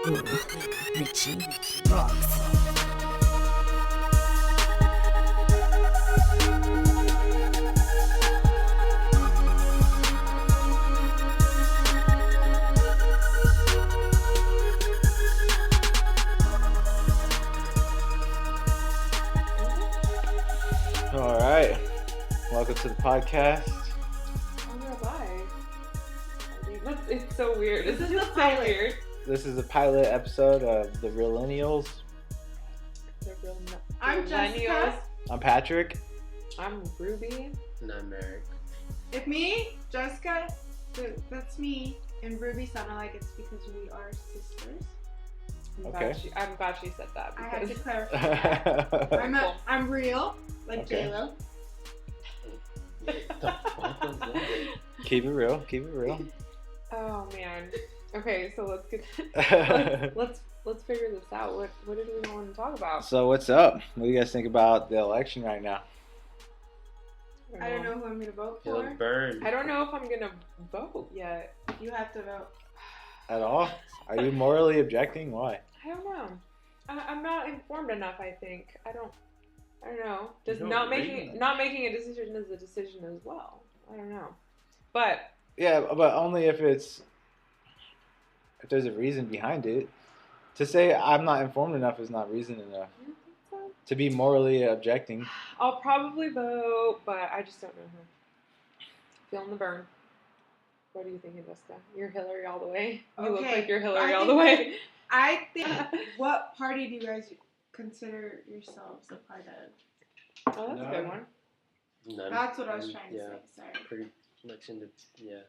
Richie rocks. All right, welcome to the podcast. I'm gonna lie. It's so weird. This is just so pilot. weird. This is the pilot episode of the Realennials. I'm Millennials. Jessica. I'm Patrick. I'm Ruby. And I'm Eric. If me, Jessica, that's me, and Ruby sounded like it's because we are sisters. I'm glad she said that I had to because clarify that. I'm real, like Okay. J-Lo. The fuck was that? Keep it real. Keep it real. oh man. Okay, so let's get let's figure this out. What did we want to talk about? So what's up? What do you guys think about the election right now? I don't know who I'm gonna vote He'll for. burn. I don't know if I'm gonna vote yet. You have to vote. At all? Are you morally objecting? Why? I don't know. I'm not informed enough. I think I don't know. Just You don't not read. making a decision is a decision as well. I don't know, but Yeah, but only if there's a reason behind it. To say I'm not informed enough is not reason enough. I don't think so. To be morally objecting. I'll probably vote, but I just don't know who. Feeling the burn. What are you thinking, Jessica? You're Hillary all the way. You look Okay, like you're Hillary I all the think way. I think. What party do you guys consider yourselves a part of? Oh, that's a good one. None. That's what I was trying to Yeah, say. Sorry. pretty much in the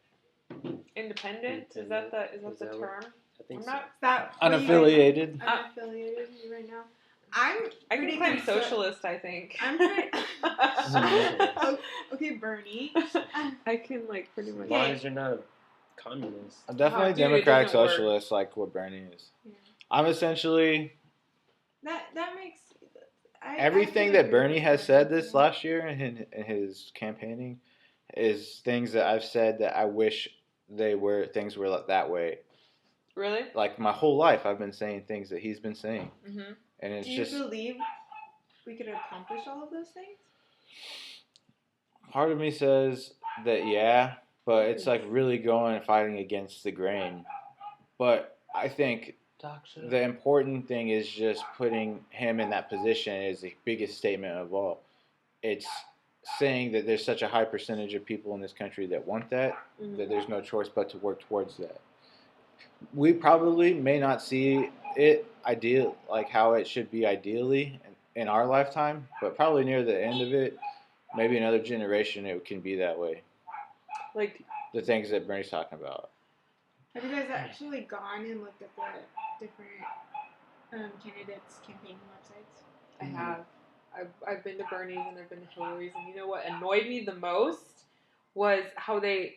Independent? Is Independent. that the Is that what- term? I think I'm so. not. Is that what you guys are? Unaffiliated. Unaffiliated right now. I'm I can pretty claim conser- socialist. I think. I'm pretty. Socialist. Okay, Bernie. I can like pretty As much. long as you're not a communist. I'm definitely Oh, dude, it democratic doesn't work. socialist like what Bernie is. Yeah. I'm essentially That makes everything I that agree Bernie with has that. said this last year in his campaigning is things that I've said that I wish things were that way. Really? Like my whole life I've been saying things that he's been saying. Mm-hmm. And it's Do you just believe we could accomplish all of those things? part of me says that yeah, but it's like really going and fighting against the grain. But I think the important thing is just putting him in that position is the biggest statement of all. It's saying that there's such a high percentage of people in this country that want that, that there's no choice but to work towards that. We probably may not see it ideal, like how it should be ideally in our lifetime, but probably near the end of it, maybe another generation, it can be that way. Like, The things that Bernie's talking about. Have you guys actually gone and looked at the different candidates' campaign websites? I have. I've been to Bernie's and I've been to Hillary's, and you know what annoyed me the most was how they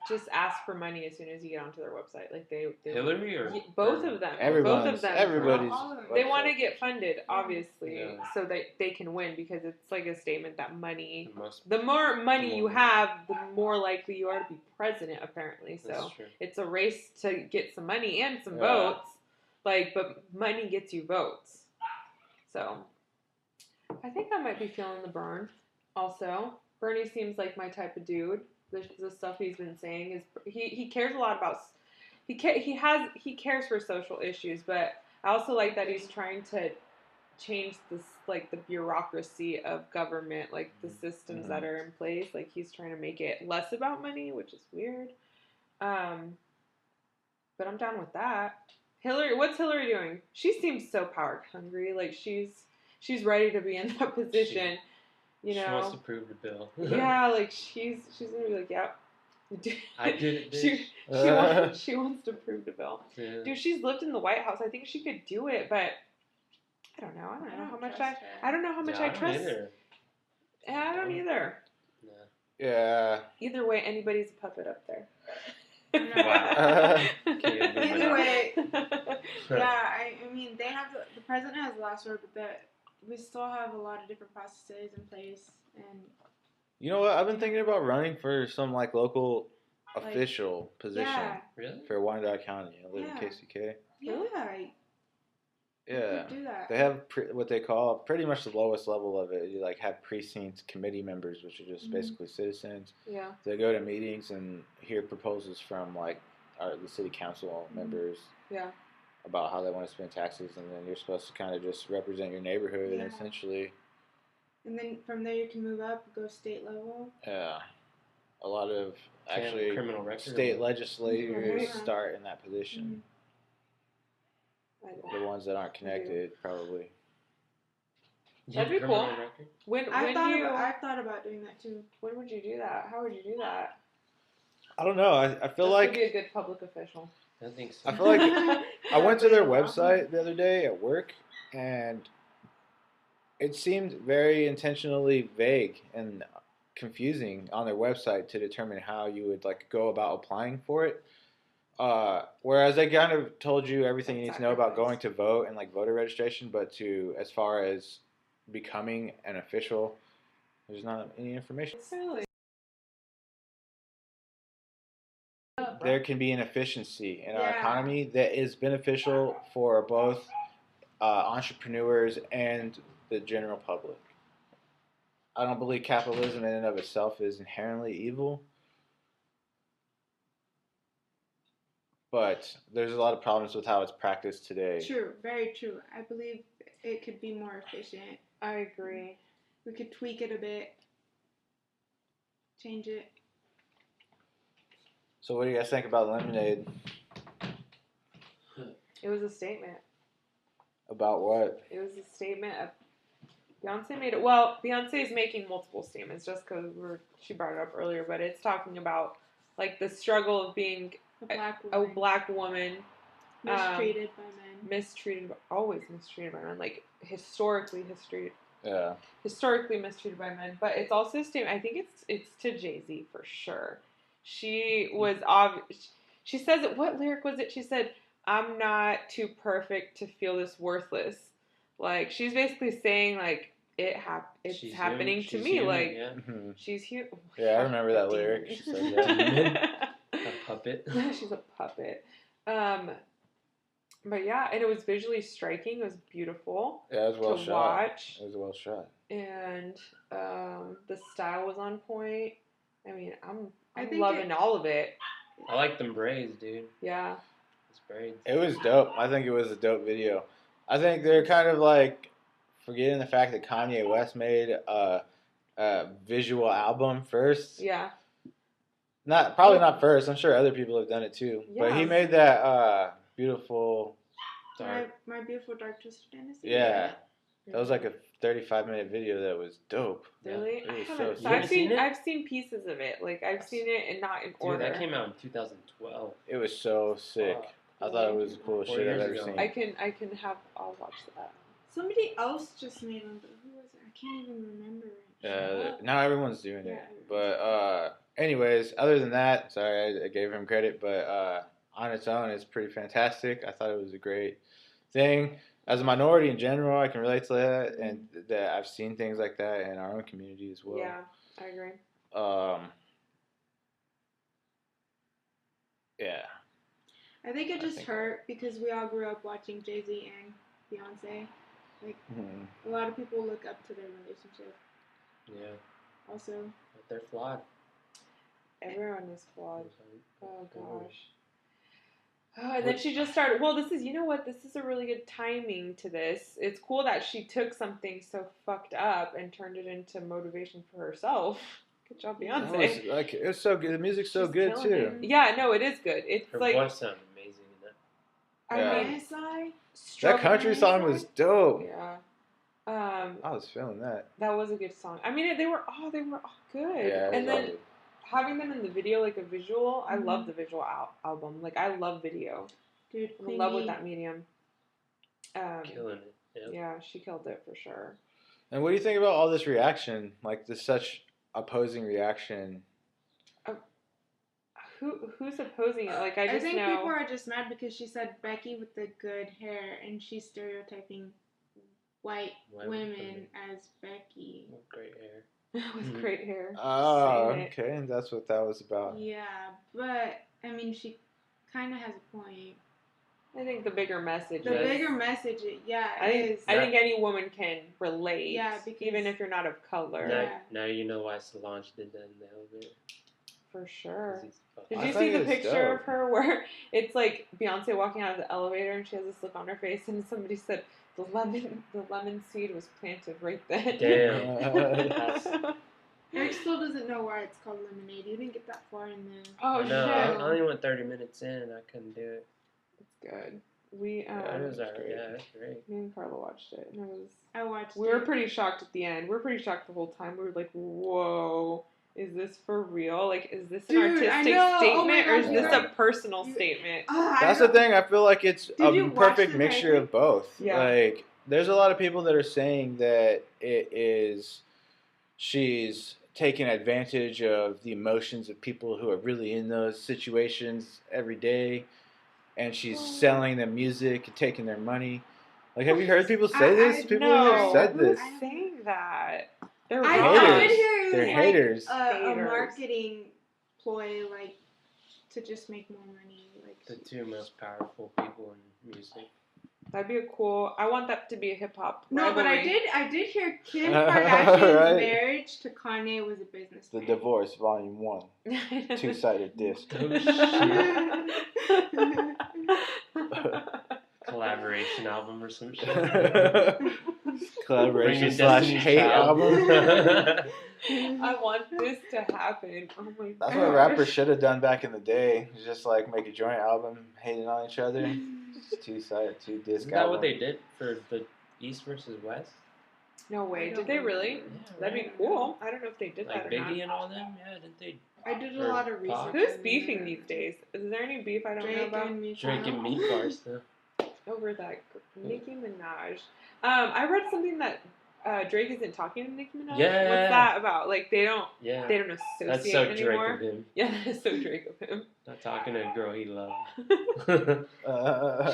just ask for money as soon as you get onto their website. Like they Hillary or both of them. Everybody's both of them. everybody's. All of them. They website. want to get funded, obviously, Yeah. so that they can win because it's like a statement that money. the most. The more money The you more- have, the more likely you are to be president. Apparently, so That's true. it's a race to get some money and some Yeah. votes. Like, but money gets you votes. So, I think I might be feeling the burn. Also, Bernie seems like my type of dude. The stuff he's been saying is he cares a lot about. He cares for social issues, but I also like that he's trying to change this, like the bureaucracy of government, like the systems that are in place. Like he's trying to make it less about money, which is weird. But I'm down with that. Hillary, what's Hillary doing? She seems so power hungry. Like she's ready to be in that position. You know, She wants to prove the bill. yeah, like she's gonna be like, yep. I did it, she bitch. she wants to prove the bill. Yeah. Dude, she's lived in the White House. I think she could do it, but I don't know. I don't know how much trust her. I don't know how much Yeah, I don't trust. either. Yeah, I don't either. Yeah. Yeah. Either way, anybody's a puppet up there. Wow. Either way, yeah. I mean, they have the president has the last word, but we still have a lot of different processes in place, and You know what? I've been thinking about running for some like local Like, official position yeah. Really? for Wyandotte County. I live Yeah. in KCK. Yeah. Yeah. Do that. They have what they call pretty much the lowest level of it. You like have precinct committee members, which are just basically citizens. Yeah. They go to meetings and hear proposals from like the city council members. Yeah. About how they want to spend taxes, and then you're supposed to kind of just represent your neighborhood, essentially. And then from there you can move up, go state level. Yeah. A lot of actually criminal record state legislators Right. start in that position. The ones that aren't connected, probably. That'd be cool. I've thought about doing that too. When would you do that? How would you do that? I don't know. I feel like be a good public official. I think so. I feel like I went to their website the other day at work, and it seemed very intentionally vague and confusing on their website to determine how you would like go about applying for it. Whereas they kind of told you everything you need to know about going to vote and like voter registration, but as far as becoming an official, there's not any information. Really? There can be an efficiency in our economy that is beneficial for both entrepreneurs and the general public. I don't believe capitalism in and of itself is inherently evil. But there's a lot of problems with how it's practiced today. True, very true. I believe it could be more efficient. I agree. We could tweak it a bit, change it. So what do you guys think about Lemonade? It was a statement. About what? It was a statement of Beyonce made it. Well, Beyonce is making multiple statements just because she brought it up earlier, but it's talking about like the struggle of being a black woman mistreated by men. Always mistreated by men, like historically mistreated by men. But it's also a statement. I think it's to Jay-Z for sure. She was she says it. What lyric was it? She said, "I'm not too perfect to feel this worthless." Like she's basically saying like it's happening to me. Human, like she's human. Yeah, I remember that lyric. She said that. A puppet. She's a puppet. But yeah, and it was visually striking. It was beautiful. Yeah, it was well to shot. Watch. It was well shot. And the style was on point. I mean, I'm loving all of it. I like them braids, dude. Yeah. Those braids. It was dope. I think it was a dope video. I think they're kind of like forgetting the fact that Kanye West made a visual album first. Yeah. Probably not first. I'm sure other people have done it too. Yeah. But he made that beautiful. My Beautiful Dark Twisted Fantasy. Yeah. That was like a 35-minute video that was dope. Really? Yeah, it was I've seen pieces of it. Like I've seen it and not in order. That came out in 2012. It was so sick. I thought it was the coolest shit I've ever seen. I'll watch that. Somebody else just made one, but who was it? I can't even remember. Now everyone's doing it. But anyways, other than that, sorry I gave him credit, but on its own, it's pretty fantastic. I thought it was a great thing. As a minority in general, I can relate to that, and that I've seen things like that in our own community as well. Yeah, I agree. Yeah. I think it just hurt because we all grew up watching Jay-Z and Beyonce. Like, a lot of people look up to their relationship. Yeah. Also. But they're flawed. Everyone is flawed. Oh, gosh. Oh, and then she just started, this is a really good timing to this. It's cool that she took something so fucked up and turned it into motivation for herself. Good job, Beyonce. It was so good. The music's so good, too. It. Yeah, no, it is good. It's her like... voice sounded amazing in that. I mean... That country song was dope. Yeah. I was feeling that. That was a good song. I mean, they were all good. Yeah, and then having them in the video, like a visual, I love the visual album. Like, I love video. Dude, I'm in love with that medium. Killing it. Yep. Yeah, she killed it for sure. And what do you think about all this reaction? Like, this such opposing reaction. Who's opposing it? Like, I think people are just mad because she said Becky with the good hair, and she's stereotyping white women as Becky. With great hair. With great hair. Oh, okay. And that's what that was about. Yeah, but, I mean, she kind of has a point. I think the bigger message The is... bigger message, I think any woman can relate. Yeah, because... even if you're not of color. Now you know why Solange did that in the elevator. For sure. Did I you think see the it's picture dope. of her where it's like Beyonce walking out of the elevator and she has this look on her face and somebody said the lemon seed was planted right then. Damn. Eric still doesn't know why it's called lemonade. You didn't get that far in there. Oh, no, shit. I only went 30 minutes in. I couldn't do it. It's good. We it was alright. Yeah, it's great. Me and Carla watched it, and I watched it. We were pretty shocked at the end. We were pretty shocked the whole time. We were like, "Whoa, is this for real? Like, is this an artistic statement, or is this a personal statement?" That's the thing. I feel like it's a perfect mixture of both. Yeah. Like, there's a lot of people that are saying that she's taking advantage of the emotions of people who are really in those situations every day, and she's selling them music and taking their money. Like, have you heard people say this? People have said this. Who's saying that? They're haters. did hear it was They're haters. a marketing ploy, like, to just make more money. Like, The two most powerful people in music. That'd be a cool. I want that to be a hip hop. No, but I rivalry. did hear Kim Kardashian's Right. marriage to Kanye was a business. The Divorce, Volume 1. Two-sided disc. Collaboration album or some shit. Collaboration / Bring hate album. I want this to happen. Oh my god. That's what rappers should have done back in the day. Just like make a joint album hating on each other. Just two-sided, two-disc Isn't that album. what they did for the East versus West? No way. Did they really? Yeah, That'd be cool. I don't know if they did like that or not. Biggie and all them? Yeah, didn't they? I did a Or lot of research. Pac. Who's on beefing that. these days? Is there any beef I don't know Drake about? and Meek Drake and Mill. Meat Bars stuff. Over that Nicki Minaj. I read something that Drake isn't talking to Nicki Minaj. Yeah. What's that about? Like they don't Yeah. associate That's so anymore. Drake of him. Yeah, that's so Drake of him. Not talking to a girl he loves.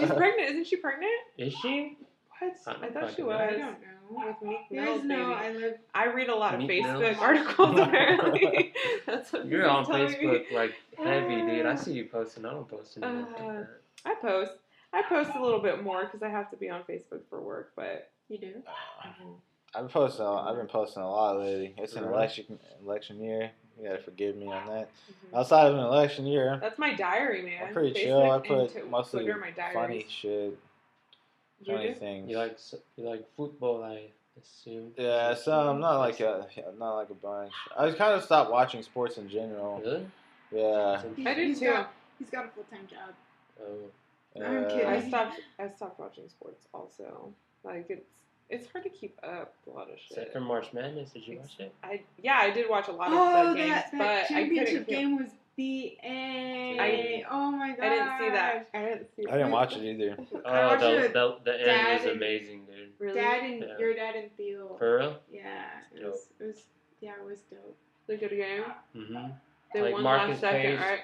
She's pregnant, isn't she pregnant? Is she? What? I I don't thought she fucking was. know. I don't know. With Meek You Mill, guys know baby. I read a lot of Meek Facebook Mills? articles apparently. That's what You're this on is telling me. Facebook like heavy, dude. I see you posting. I don't post anymore like that. I post a little bit more because I have to be on Facebook for work, but You do? I've been posting a lot lately. It's an Really? election year. You gotta forgive me on that. Mhm. Outside of an election year, That's my diary, man. I'm pretty Facebook chill. I and put mostly Twitter, my diaries. funny shit, You funny do? things. You like football, I assume. Yeah, some not like a bunch. I kind of stopped watching sports in general. Really? Yeah. I do He's too. He's got a full-time job. Oh. I'm kidding. I stopped watching sports also. Like it's hard to keep up a lot of shit. Except for March Madness, did you watch it? I did watch a lot of the games, that but I championship couldn't. game was BA. Oh my god. I didn't see that. I didn't watch it either. Oh, watched it the with end Dad was and- amazing, dude. Really? Yeah. Your dad and Theo. For real? Yeah, it was dope. The good game. Mm-hmm. They Like won Marcus last second, Page right?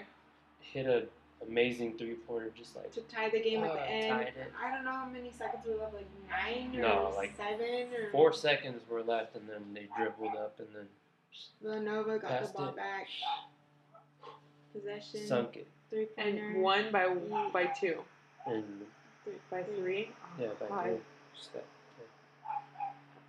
hit a amazing 3-pointer, just like To tie the game at the end. tied it. I don't know how many seconds were left, like 9 or No, like 7 or 4 seconds were left, and then they dribbled up and then Villanova got Passed the ball it. back. Possession. sunk it. 3-pointer. And won by 2. And By 3. yeah, by Five. 3. Just that.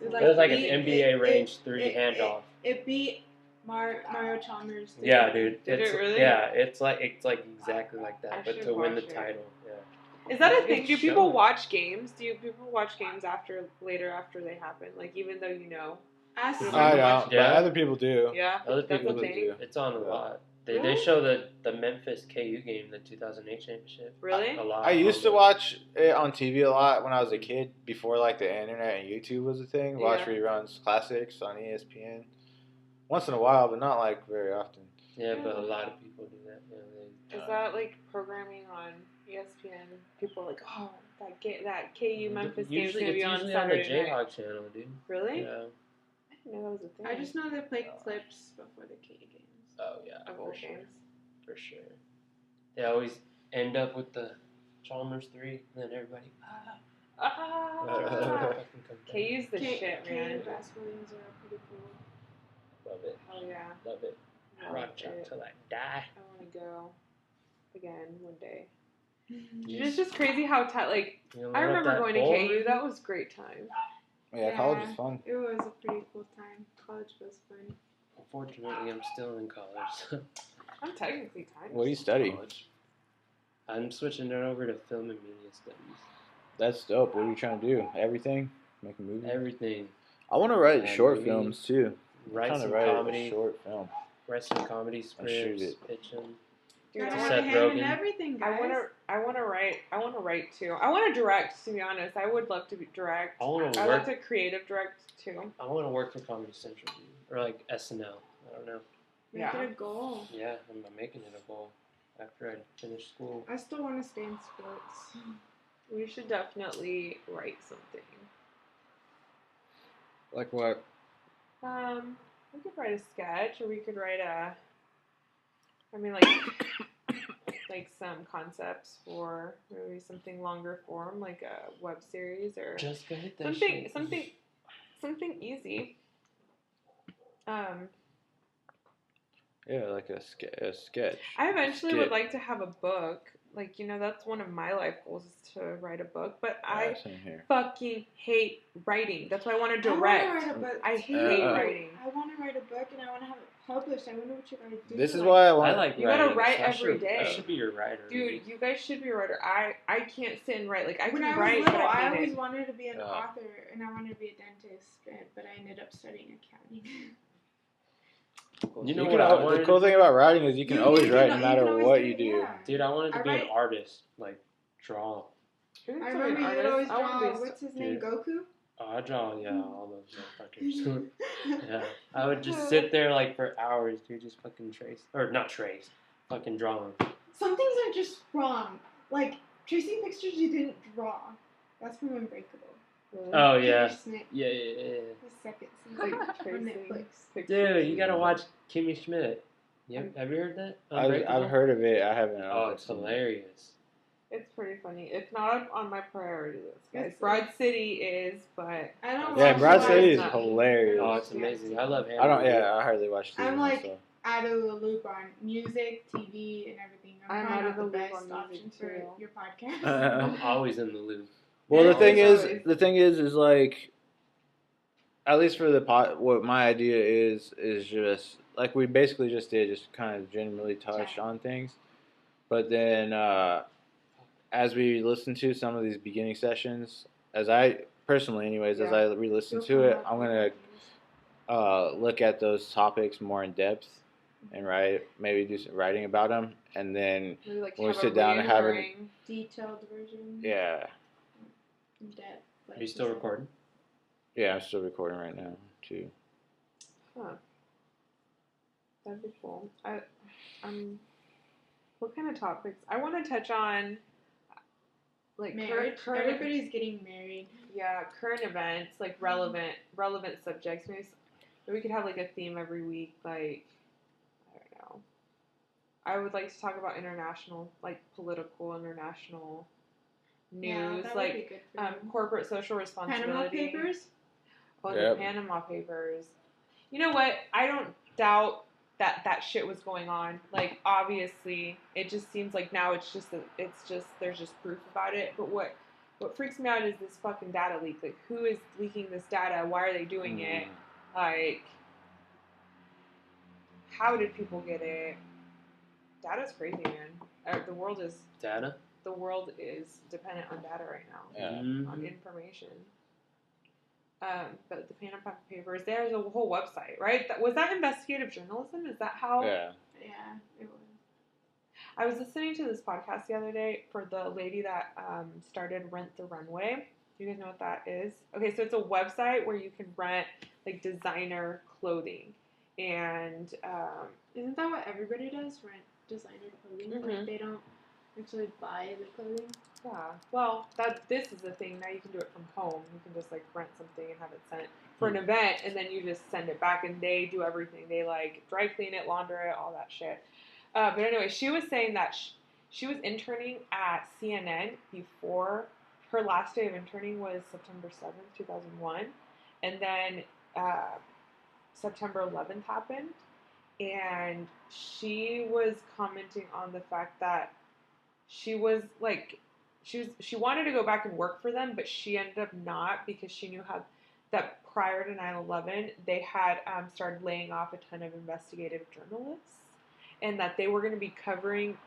It It was like an beat- NBA range 3 it- handoff. It beat Mario Chalmers. Yeah, dude. Did it's, it really? Yeah, it's like exactly like that, I but should to win the watch it. title. Yeah. Is that a It's thing? Do show. people watch games? Do people watch games after they happen? Like even though you know. Ask I I don't, but Yeah. other people do. Yeah. Other That's people a thing. do. It's on a lot. They Really? show the Memphis KU game, the 2008 championship. Really? A lot. I used to on watch it on TV a lot when I was a kid, before like the internet and YouTube was a thing. Watch Yeah. reruns, classics on ESPN. Once in a while, but not like very often. Yeah, but a lot of people do that. You know, Is that like programming on ESPN? People are like, oh, that KU Memphis game is usually gonna be it's on usually Saturday on the night. Jayhawk channel, dude. Really? Yeah. I didn't know that was a thing. I just know they play clips before the K games. Oh yeah, of for old sure. games. For sure. They always end up with the Chalmers 3, and then everybody. Ah. KU's the shit, KU man. basketball games are pretty cool. Love it. Hell yeah. Love it. I Rock love chalk it. till I die. I want to go again one day. It's just crazy how You know, I remember that going to bowl KU. ring? That was a great time. Yeah, college is fun. It was a pretty cool time. College was fun. Unfortunately, I'm still in college. I'm technically kind of. What do you study? College. I'm switching it over to film and media studies. That's dope. What are you trying to do? Everything? Make a movie? Everything. I want to write short movie, films too. Write I'm trying some to write comedy. a short film. Write some comedy shoot scripts. Pitch them. Dude, Gotta I have Seth a hand in Rogen. everything, guys. I want to write too. I want to direct. To be honest, I would love to direct. I want to I work. like to creative direct too. I want to work for Comedy Central or like SNL. I don't know. Make Yeah. it a goal. Yeah, I'm making it a goal after I finish school. I still want to stay in sports. We should definitely write something. Like what? We could write a sketch, or we could write like some concepts for maybe something longer form, like a web series or Just go hit that shit. something easy. Yeah, like a sketch. I eventually would Skit. like to have a book. Like, that's one of my life goals is to write a book. But Yeah, same here. fucking hate writing. That's why I want to I direct. want to write a book. I too. hate writing. I want to write a book and I want to have it published. I wonder what you guys do. This is why I I want. like You gotta writing. write so I every should- day. I should be your writer. Dude, you guys should be a writer. I can't sit and write. Like, I When can I was write, little, but I I hate always it. wanted to be an author and I wanted to be a dentist, but I ended up studying accounting. You know You what can I wanted the cool to thing about writing is you can always write no matter always what do you it, do. yeah. Dude, I wanted to I be an write- artist, like draw. You're I gonna be an remember you'd artist. always I wanna draw, be a- what's his name, Dude. Goku? Oh, I draw, all those motherfuckers. Yeah, I would just sit there like for hours, dude, just fucking fucking draw them. Some things are just wrong. Like, tracing pictures you didn't draw. That's from Unbreakable. Really? Oh yeah, Peter Snip, yeah. the second season Like on tracing Netflix. pictures. Dude, you gotta watch Kimmy Schmidt. Yep, have you heard that? Unbreakable? I've heard of it. I haven't. Oh, it's hilarious. It's pretty funny. It's not on my priority list, guys. It's- Broad City is, but I don't Yeah, watch Broad a lot City of is TV. hilarious. Oh, it's amazing. I love him. I don't. Yeah, I hardly watch TV. I'm like- myself. Out of the loop on music, TV, and everything. I'm probably out not of the the loop best on option music, for too. your podcast. I'm always in the loop. Well, the thing Always. is like, at least for the what my idea is just like we basically just did, just kind of generally touch on things, but then as we listen to some of these beginning sessions, as I personally, anyways, as I re-listen to it, I'm gonna look at those topics more in depth and maybe do some writing about them, and then maybe like when we have sit a down and have it, rendering. Detailed version. yeah. In depth. Are you still recording? Yeah, I'm still recording right now too. Huh. That'd be cool. What kind of topics? I want to touch on, like Marriage. current Everybody's getting married. yeah, current events, like relevant subjects. Maybe we could have like a theme every week. Like, I don't know. I would like to talk about international, like political international news, that would like be good for you. corporate social responsibility. Panama Papers. Oh, Yep. the Panama Papers. You know what? I don't doubt that shit was going on. Like, obviously, it just seems like now it's just there's just proof about it. But what freaks me out is this fucking data leak. Like, who is leaking this data? Why are they doing it? Like, how did people get it? Data's crazy, man. The world is Data? dependent on data right now. Yeah. On information. But the Panama Papers, there's a whole website, right? Was that investigative journalism? Is that how? Yeah. Yeah, it was. I was listening to this podcast the other day for the lady that started Rent the Runway. Do you guys know what that is? Okay, so it's a website where you can rent like designer clothing, and Isn't that what everybody does? Rent designer clothing. Mhm. Like they don't actually buy the clothing. yeah. Well, this is the thing. Now you can do it from home. You can just like rent something and have it sent for an event, and then you just send it back, and they do everything. They like dry clean it, launder it, all that shit. But anyway, she was saying that she was interning at CNN before her last day of interning was September 7th, 2001. And then September 11th happened. And she was commenting on the fact that she was like, she wanted to go back and work for them, but she ended up not because she knew how that prior to 9/11 they had started laying off a ton of investigative journalists, and that they were going to be covering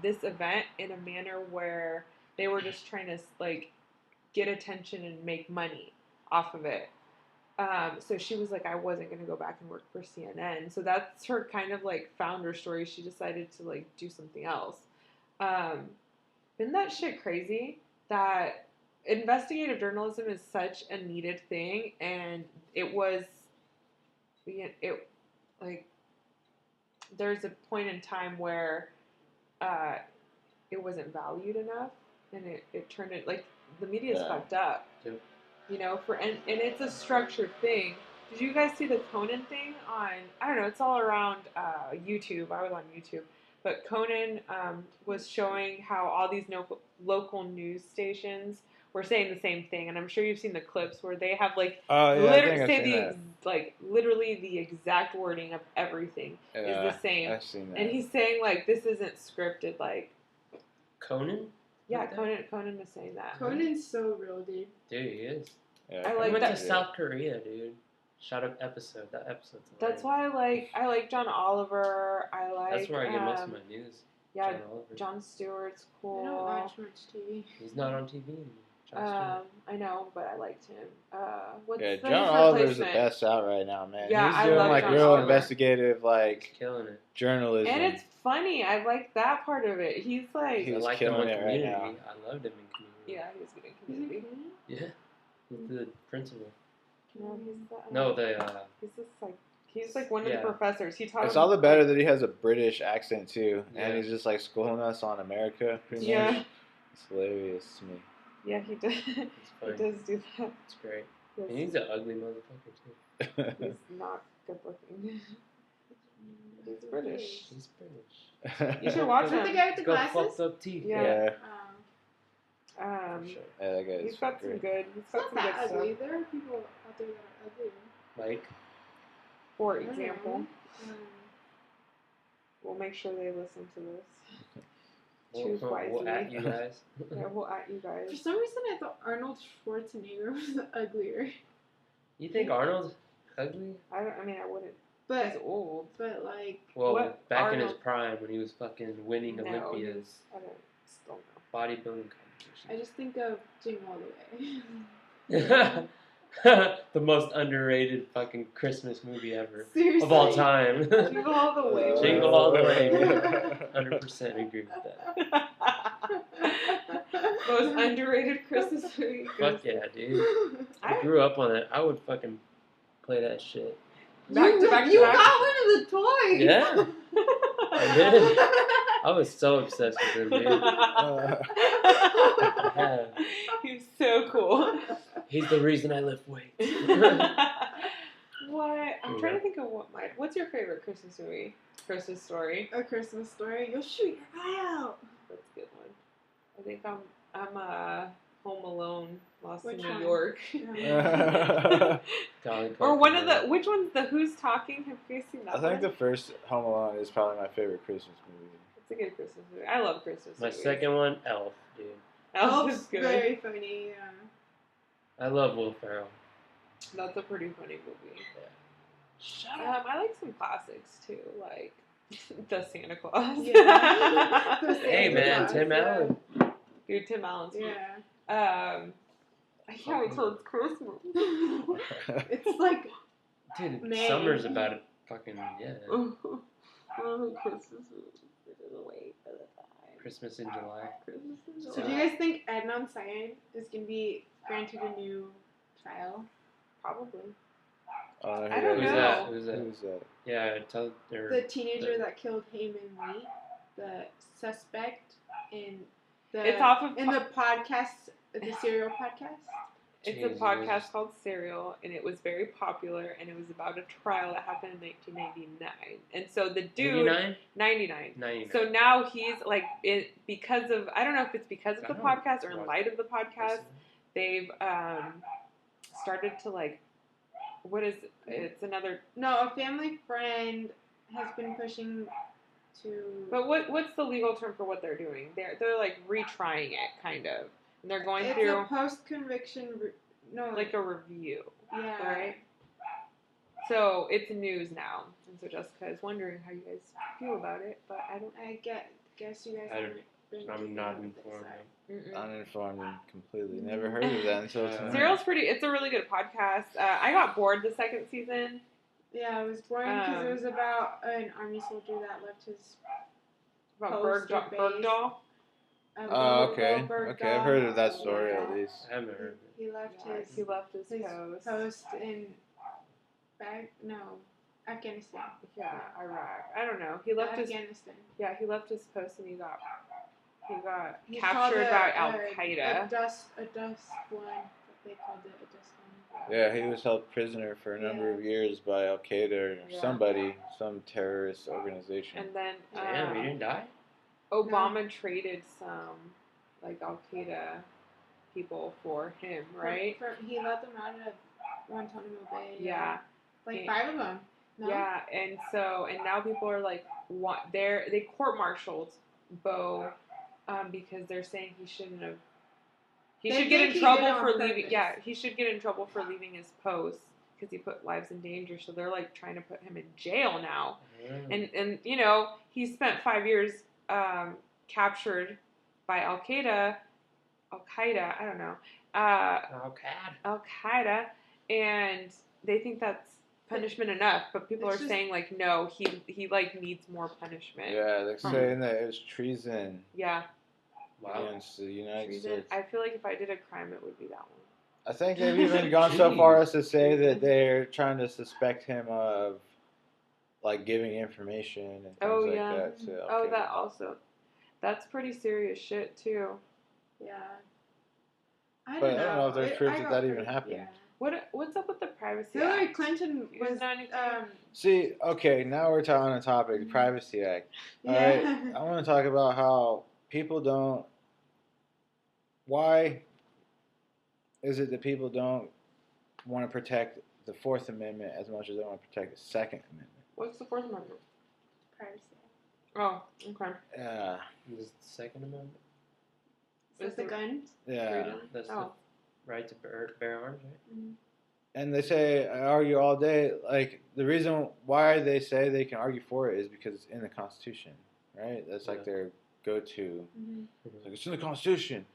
this event in a manner where they were just trying to like get attention and make money off of it. So she was like, I wasn't going to go back and work for CNN. So that's her kind of like founder story. She decided to like do something else. Isn't that shit crazy? That investigative journalism is such a needed thing, and it like there's a point in time where it wasn't valued enough, and it turned it like the media's fucked up. Yep. You know, and it's a structured thing. Did you guys see the Conan thing on? I don't know. It's all around YouTube. I was on YouTube, but Conan was showing how all these local news stations were saying the same thing, and I'm sure you've seen the clips where they have like literally the exact wording of everything is the same. I've seen that. And he's saying like this isn't scripted. Like Conan? yeah, Conan is saying that. Conan's so real, dude. Dude, he is. Yeah, I I like went that. to South Korea, dude. Shot up episode. That episode's hilarious. That's why I like John Oliver. I like. That's where I get most of my news. Yeah, John Oliver. Jon Stewart's cool. I don't watch much TV. He's not on TV anymore. John Stewart. I know, but I liked him. What's yeah, his John Oliver's the replacement? best out right now, man. Yeah, He's I doing love like John real Oliver. investigative, like He's killing it. journalism. And it's funny. I like that part of it. He's like, He's I like him killing in it right Community. now. I loved him in Community. yeah, he's good in Community. Yeah. He's the principal. No, he's the, No, he's like one of Yeah. the professors. He taught. It's him, all the better that he has a British accent too, and Yeah. he's just like schooling us on America. Pretty Yeah. much. It's hilarious to me. Yeah, he does. It's He funny. does do that. It's great. Yes. And he's an ugly motherfucker too. He's not good looking. He's British. He's British. You should watch Is that the him. guy with the He's got glasses? fucked up teeth. Yeah. Yeah, For sure. yeah, that guy's He's got some great. good. He's It's got not some good that stuff. ugly. There are people out there that are ugly. Like, For I don't example, know. we'll make sure they listen to this. we'll, Choose wisely. we'll at you guys. Yeah, we'll at you For guys. some reason, I thought Arnold Schwarzenegger was uglier. You think Arnold's ugly? I wouldn't. He's But old. like, Well, What back in his Arnold- prime when he was fucking winning No, Olympias, I don't. Still no. bodybuilding competitions. I just think of Jingle All the Way. The most underrated fucking Christmas movie ever Seriously. of all time. Jingle all the way. Jingle all the way. 100% agree with that. Most underrated Christmas movie. Fuck yeah, dude. I grew up on it. I would fucking play that shit. Back to back to You back. got one of the toys. Yeah, I did. I was so obsessed with him, dude. Yeah. He's so cool. He's the reason I lift weights. What? I'm trying to think of what's your favorite Christmas movie? Christmas Story. A Christmas Story. You'll shoot your eye out. That's a good one. I think I'm Home Alone, Lost Which in New one? York. Or Or which one's the Who's Talking? Have you seen that I think one? the first Home Alone is probably my favorite Christmas movie. It's a good Christmas movie. I love Christmas My movies. second one, Elf, dude. Elf is Elf's good. very funny. Yeah. I love Will Ferrell. That's a pretty funny movie. Shut up. I like some classics too, like The Santa Claus. Yeah. The Hey Santa man, Claus, Tim yeah. Allen. Dude, Tim Allen's. Yeah. Yeah, until it's Christmas. It's like Dude, Man. summer's about to fucking, yeah. Christmas movies. Wait for the time. Christmas in July. Christmas in So do you July. guys think Adnan Syed is gonna be granted a new trial? Probably. I don't Who's know. that? Who's that? Who's that? Yeah, tell her. The teenager that killed Heyman Lee, the suspect in the It's off of the podcast, the serial podcast. It's a Jesus. podcast called Serial, and it was very popular, and it was about a trial that happened in 1999. And so the dude, 89? 99. 99. So now he's like, because of, I don't know if it's because of the I don't podcast or in watch light of the podcast, they've started to like, what is, it's another, No, a family friend has been pushing to. But what's the legal term for what they're doing? They're like retrying it, kind of, and they're going it's through a post-conviction. like a review, Yeah. right? So it's news now, and so Jessica is wondering how you guys feel about it, but I don't. I guess you guys haven't been. I'm not keeping up with informed. this, Uninformed and completely. Never heard of that until tonight. Serial's it's a really good podcast. I got bored the second season. Yeah, it was boring because it was about an army soldier that left his About post or base. Bergdahl. Oh, okay. Okay, I've heard of that story at least. I haven't heard of it. He left He left his his post. in Afghanistan. Yeah, Iraq. I don't know. He left his Afghanistan. he left his post and he got He's captured called by Al Qaeda. A dust one. They called it a dust one. Yeah, he was held prisoner for a number of years by Al Qaeda or somebody, some terrorist organization. And then Damn, he didn't die? Obama traded some like Al Qaeda people for him, right? He let them out of Guantanamo Bay. Yeah. Like 5 of them. No? Yeah, and now people are like, they court-martialed Bo because they're saying he shouldn't have. He should get in trouble for leaving. Yeah, he should get in trouble for leaving his post because he put lives in danger. So they're like trying to put him in jail now. And you know, he spent 5 years captured by Al Qaeda, I don't know. Al Qaeda, and they think that's punishment enough, but people are saying like no, he like needs more punishment. Yeah, they're saying that it was treason. Yeah. Wow. Against the United Treason. States. I feel like if I did a crime, it would be that one. I think they've even gone so far as to say that they're trying to suspect him of like giving information and things like that. So, that also. That's pretty serious shit too. Yeah. I don't know if there's proof that even happened. Yeah. What's up with the Privacy Hillary Act? Clinton was See, okay, now we're talking on a topic, the Privacy Act. All right, I want to talk about how people don't. Why is it that people don't want to protect the Fourth Amendment as much as they want to protect the Second Amendment? What's the Fourth Amendment? Privacy. Oh, okay. Yeah. This is the Second Amendment? Is the guns? Yeah. That's the right to bear arms, right? Mm-hmm. And they say, I argue all day. Like, the reason why they say they can argue for it is because it's in the Constitution, right? That's like their go-to. Mm-hmm. Like, it's in the Constitution.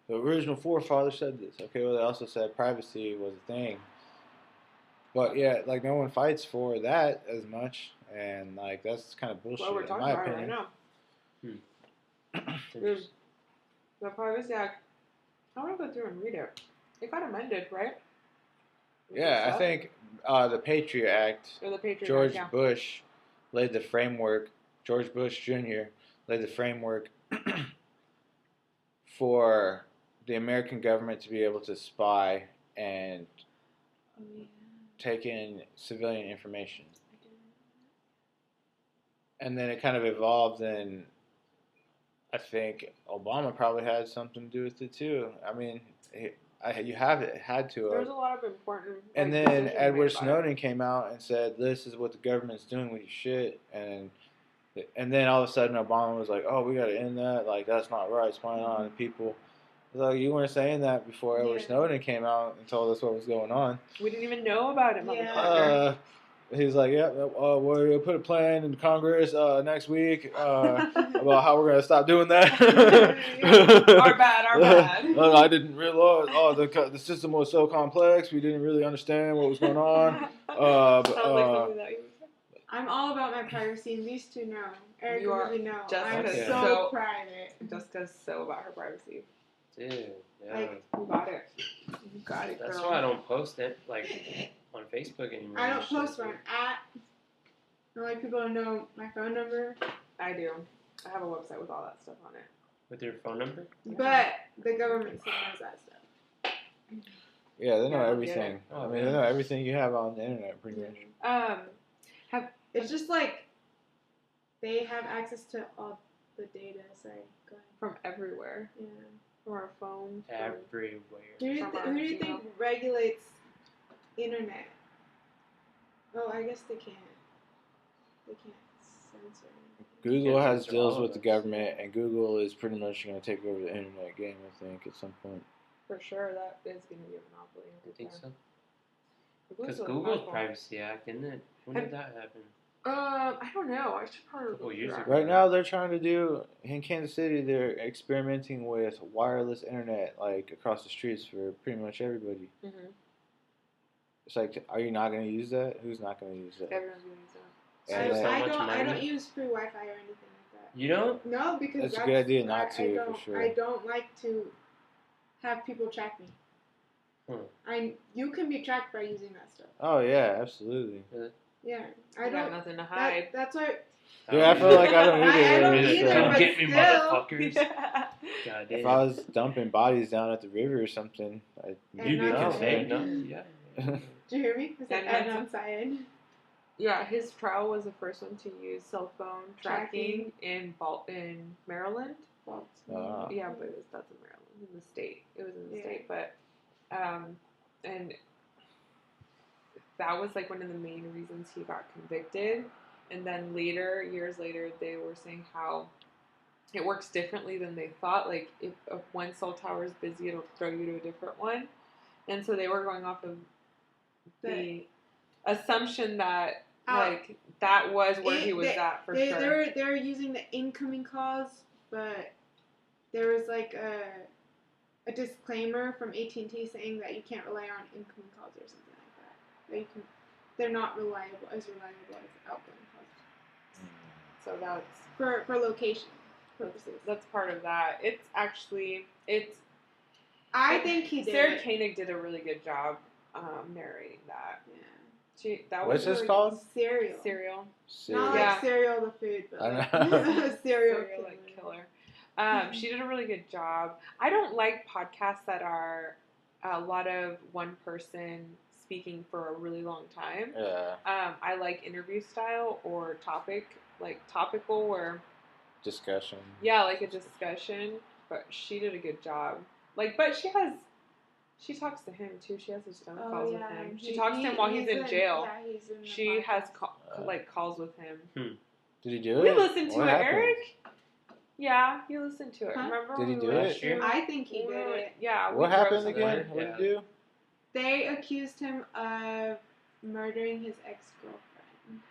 The original forefathers said this. Okay, well, they also said privacy was a thing. But, yeah, like, no one fights for that as much. And, like, that's kind of bullshit, Well, we're talking in my about opinion. it right now. The Privacy Act. I want to go through and read it. It got amended, right? Yeah, I think the Patriot Act, Or the Patriot George Act, Bush laid the framework, George Bush Jr. laid the framework for the American government to be able to spy and take in civilian information. And then it kind of evolved, and I think Obama probably had something to do with it too. I mean, you have it had to. There's a lot of important. And then Edward Snowden came out and said, "This is what the government's doing with your shit," and then all of a sudden Obama was like, "Oh, we got to end that. Like that's not right. Spying on people." Like you weren't saying that before Edward Snowden came out and told us what was going on. We didn't even know about it, motherfucker. He's like, yeah, we're going to put a plan in Congress next week about how we're going to stop doing that. Our bad. I didn't realize, the system was so complex, we didn't really understand what was going on. I'm all about my privacy, and these two know. Eric really know. I'm Jessica's so private. Jessica's so about her privacy. Dude, yeah. Like, you got it. You got it, girl. That's why I don't post it, like, on Facebook anymore. I don't post my at. I like people to know my phone number. I do. I have a website with all that stuff on it. With your phone number? Yeah. But the government still knows that stuff. Yeah, they know everything. I mean, they know everything you have on the internet, pretty much. It's just like they have access to all the data. Sorry, go ahead. From everywhere. Yeah. From our phones. Everywhere. Who do you think regulates internet? Oh, I guess they can't. They can't censoring. Google Can't has censor deals all with of the us. government, and Google is pretty much going to take over the internet game, I think, at some point. For sure, that is going to be a monopoly. I think so. Google's Because really Google's powerful. Privacy Act, isn't it? When did that happen? I don't know. I should probably Couple look years through ago. that. Right now, they're trying to do, in Kansas City, they're experimenting with wireless internet, like, across the streets for pretty much everybody. Mhm. It's like, are you not going to use that? Who's not going to use that? Everyone's going to use that. And So that- much I don't money? use free Wi-Fi or anything like that. You don't? No, because That's a good idea not I to, don't, for sure. I don't like to have people track me. You can be tracked by using that stuff. Oh, yeah, absolutely. Yeah, I I got don't. nothing to hide. That's why. Yeah, I feel like I don't either. I don't really, either, so. Come but get me, still. motherfuckers. God damn. If I was dumping bodies down at the river or something, I'd And You do not the to same, say. no? Yeah. Do you hear me? It's like And and outside. Yeah, his trial was the first one to use cell phone tracking in Maryland. Yeah, but that's in Maryland, in the state. It was in the state, but and that was like one of the main reasons he got convicted. And then years later, they were saying how it works differently than they thought. Like if one cell tower is busy, it'll throw you to a different one. And so they were going off of the assumption that like that was where he was at for sure. They were using the incoming calls, but there was like a disclaimer from AT&T saying that you can't rely on incoming calls or something like that. That you can, they're not as reliable as outgoing calls. So that's for location purposes. That's part of that. I think he did. Sarah Koenig did a really good job narrating that. Yeah. What's this called? Cereal. Not Yeah. like cereal the food, but I like know. cereal like killer. She did a really good job. I don't like podcasts that are a lot of one person speaking for a really long time. Yeah. I like interview style or topical where Discussion. Yeah, like a discussion. But she did a good job. But she talks to him too. She has his phone calls with him. She talks to him while he's in jail. Yeah, he's in the She has podcast. calls with him. Did he do it? We listened to What it, happened? Eric. Yeah, you listened to it. Huh? Remember? Did he when do we were- it? I think he did it. Yeah. What we drove happened somewhere. again? What did he do? They accused him of murdering his ex-girlfriend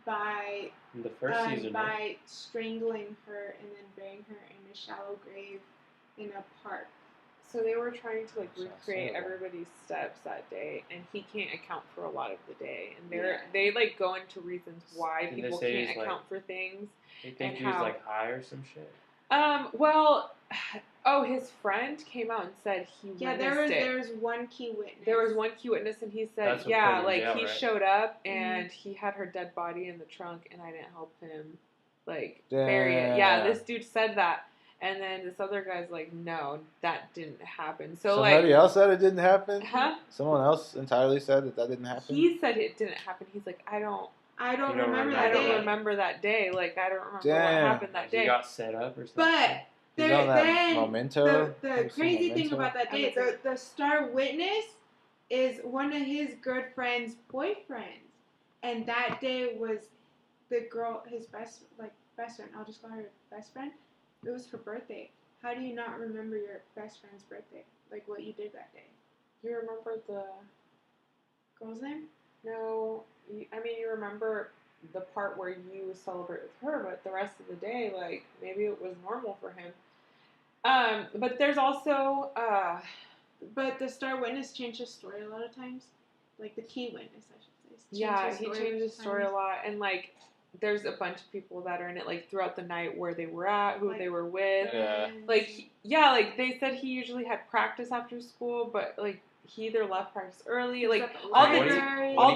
by In the first season, right? by strangling her and then burying her in a shallow grave in a park. So they were trying to Sounds recreate terrible. everybody's steps that day, and he can't account for a lot of the day. And Yeah. they go into reasons why Didn't they people say can't he's, account for things. They think and he was how- like high or some shit. Well, his friend came out and said he Yeah, witnessed it. there was one key witness. There was one key witness, and he said, That's what put yeah, him in like jail, he right? showed up and he had her dead body in the trunk, and I didn't help him bury it. Yeah, this dude said that, and then this other guy's like, no, that didn't happen. So Somebody else said it didn't happen? Huh? Someone else entirely said that didn't happen? He said it didn't happen. He's like, I don't remember I that don't day. remember that day. Like, I don't remember Damn. what happened that He day. got set up or something. But He's on that then Memento? the Have you seen crazy thing Memento? about that day, the star witness is one of his good friend's boyfriends, and that day was the girl, his best friend. I'll just call her best friend. It was her birthday. How do you not remember your best friend's birthday? Like what you did that day? You remember the Girl's name? No, you remember the part where you celebrate with her, but the rest of the day, like, maybe it was normal for him. But there's also, But the star witness changed his story a lot of times. Like the key witness, I should say. yeah, he changed his story a lot, and, like, there's a bunch of people that are in it, like, throughout the night, where they were at, who they were with. Yeah. Like, they said he usually had practice after school, but, like, he either left practice early, like, all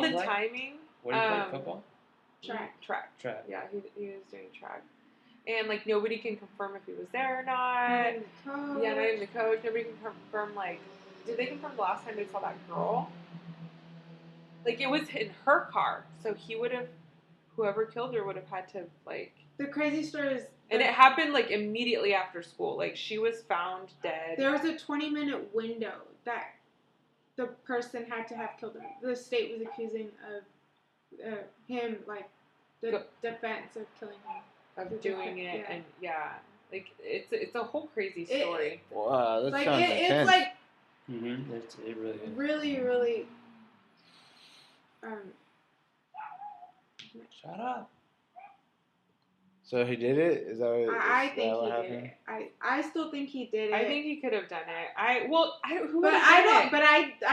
the timing. What did he play? Football? Track. Track. Yeah, he was doing track. And, like, nobody can confirm if he was there or not. Not Yeah, not even the coach. Nobody can confirm, like, did they confirm the last time they saw that girl? Like, it was in her car. So he would have, whoever killed her would have had to, like... The crazy story is... And it happened, like, immediately after school. Like, she was found dead. There was a 20-minute window that the person had to have killed him. The state was accusing of him, like, the defense of killing him. of doing it, and like it's a whole crazy story. Wow, that like sounds intense. it's like It really is. really Shut up. So he did it? Is that what, I is think that what he happened? did it. I still think he did it. I think he could have done it. I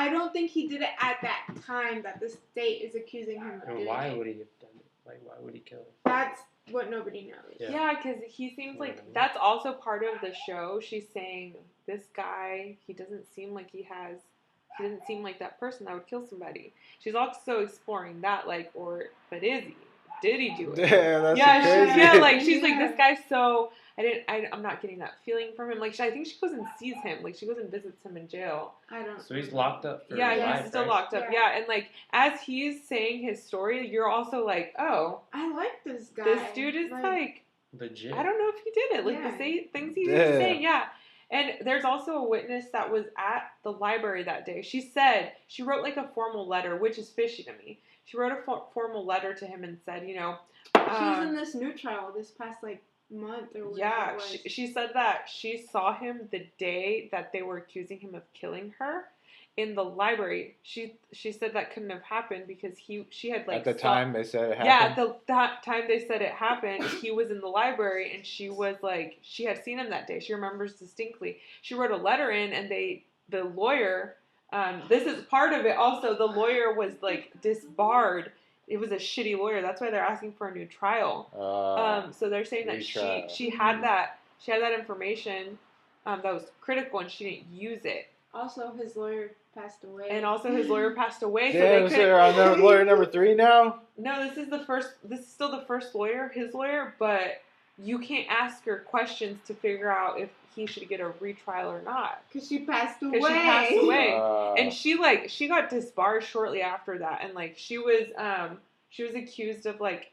don't think he did it at that time that the state is accusing him of And doing why it. would he have done it? Like, why would he kill her? That's what nobody knows. Yeah, because he seems like that's also part of the show. She's saying this guy, he doesn't seem like he doesn't seem like that person that would kill somebody. She's also exploring that, like, but is he? Did he do it? Yeah, that's crazy. She's like, this guy's so. I'm not getting that feeling from him. Like, I think she goes and sees him. Like, she goes and visits him in jail. I don't. So he's locked up for yeah, life, he's still right? locked up. Yeah, and like as he's saying his story, you're also like, oh, I like this guy. this dude is like legit. I don't know if he did it. Like Yeah. the things he was saying, yeah. And there's also a witness that was at the library that day. She said she wrote like a formal letter, which is fishy to me. She wrote a formal letter to him and said, you know, she was in this new trial this past like month or whatever. Yeah, it was. she said that she saw him the day that they were accusing him of killing her in the library. She said that couldn't have happened because she had like at the time they said it happened. Yeah, that time they said it happened, he was in the library and she was like she had seen him that day. She remembers distinctly. She wrote a letter in and the lawyer this is part of it also. The lawyer was like disbarred. It was a shitty lawyer. That's why they're asking for a new trial. So they're saying that she had that information that was critical and she didn't use it. Also, his lawyer passed away. So damn, so they're on lawyer number 3 now? No, this is still the first lawyer, his lawyer, but you can't ask her questions to figure out if he should get a retrial or not. Because she passed away. And she got disbarred shortly after that, and like she was accused of like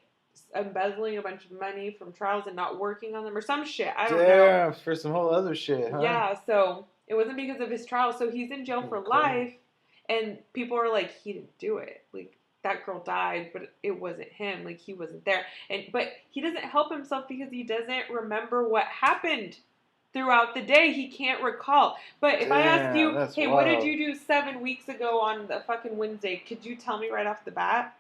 embezzling a bunch of money from trials and not working on them or some shit. I don't know. Damn, for some whole other shit, huh? Yeah, so it wasn't because of his trial. So he's in jail for life, and people are like, he didn't do it. Like that girl died, but it wasn't him. Like he wasn't there. But he doesn't help himself because he doesn't remember what happened throughout the day. He can't recall. But if I ask you, hey, wild. What did you do 7 weeks ago on the fucking Wednesday? Could you tell me right off the bat?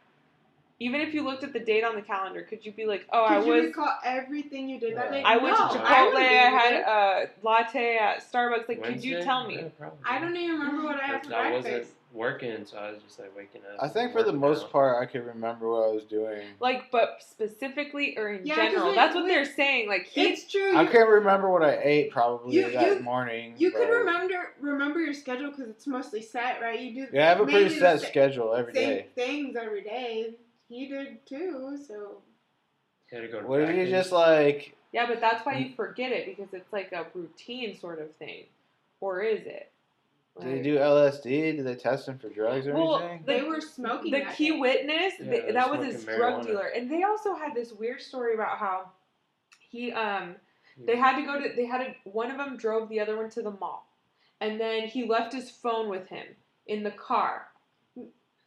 Even if you looked at the date on the calendar, could you be like, Could you recall everything you did that day? I went to Chipotle, I had a latte at Starbucks. Like, Wednesday? could you tell me? Yeah, I don't even remember what I had for I breakfast. wasn't working, so I was just like waking up. I think for the most part, I could remember what I was doing. Like, but specifically or in Yeah, general, that's what they're saying. Like, it's true. I can't remember what I ate probably that morning. You could remember your schedule because it's mostly set, right? You do. Yeah, I have a pretty set schedule every day. Same things every day. He did too, so. He had to go to what did you just like? Yeah, but that's why you forget it because it's like a routine sort of thing, or is it? Did they do LSD? Did they test him for drugs or anything? They were smoking. The key witness, that was his drug marijuana. dealer, and they also had this weird story about how he they had to go to one of them drove the other one to the mall, and then he left his phone with him in the car.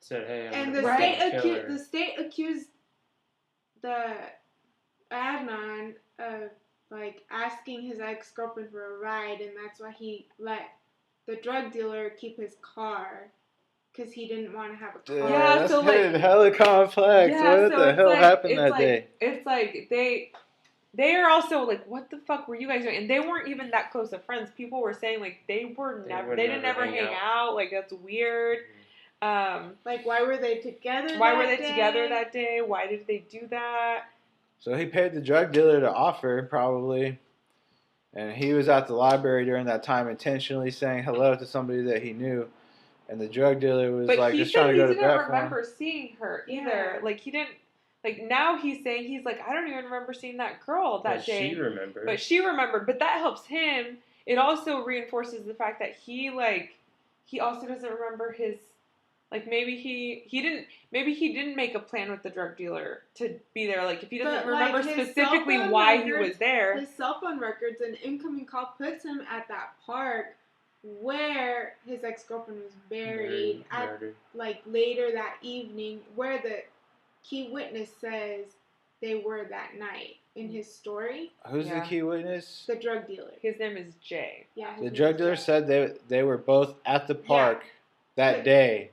Said, hey, and the state accused the Adnan of like asking his ex-girlfriend for a ride, and that's why he let the drug dealer keep his car because he didn't want to have a car. Yeah, that's so like hella complex. Yeah, what the hell happened that day? It's like they are also like, what the fuck were you guys doing? And they weren't even that close of friends. People were saying like they didn't ever hang out. Like that's weird. Like why were they together? Together that day? Why did they do that? So he paid the drug dealer to offer probably, and he was at the library during that time intentionally saying hello to somebody that he knew, and the drug dealer was just trying to go to bed for him. He didn't remember seeing her either. Like he didn't. Like now he's saying I don't even remember seeing that girl that day. But she remembered. But that helps him. It also reinforces the fact that he also doesn't remember his. Like maybe he didn't make a plan with the drug dealer to be there. Like if he doesn't remember specifically why he was there. His cell phone records and incoming call puts him at that park where his ex-girlfriend was buried at like later that evening, where the key witness says they were that night in his story. Who's the Yeah. key witness? The drug dealer. His name is Jay. Yeah. his The name drug is dealer Jay. said they were both at the park that day,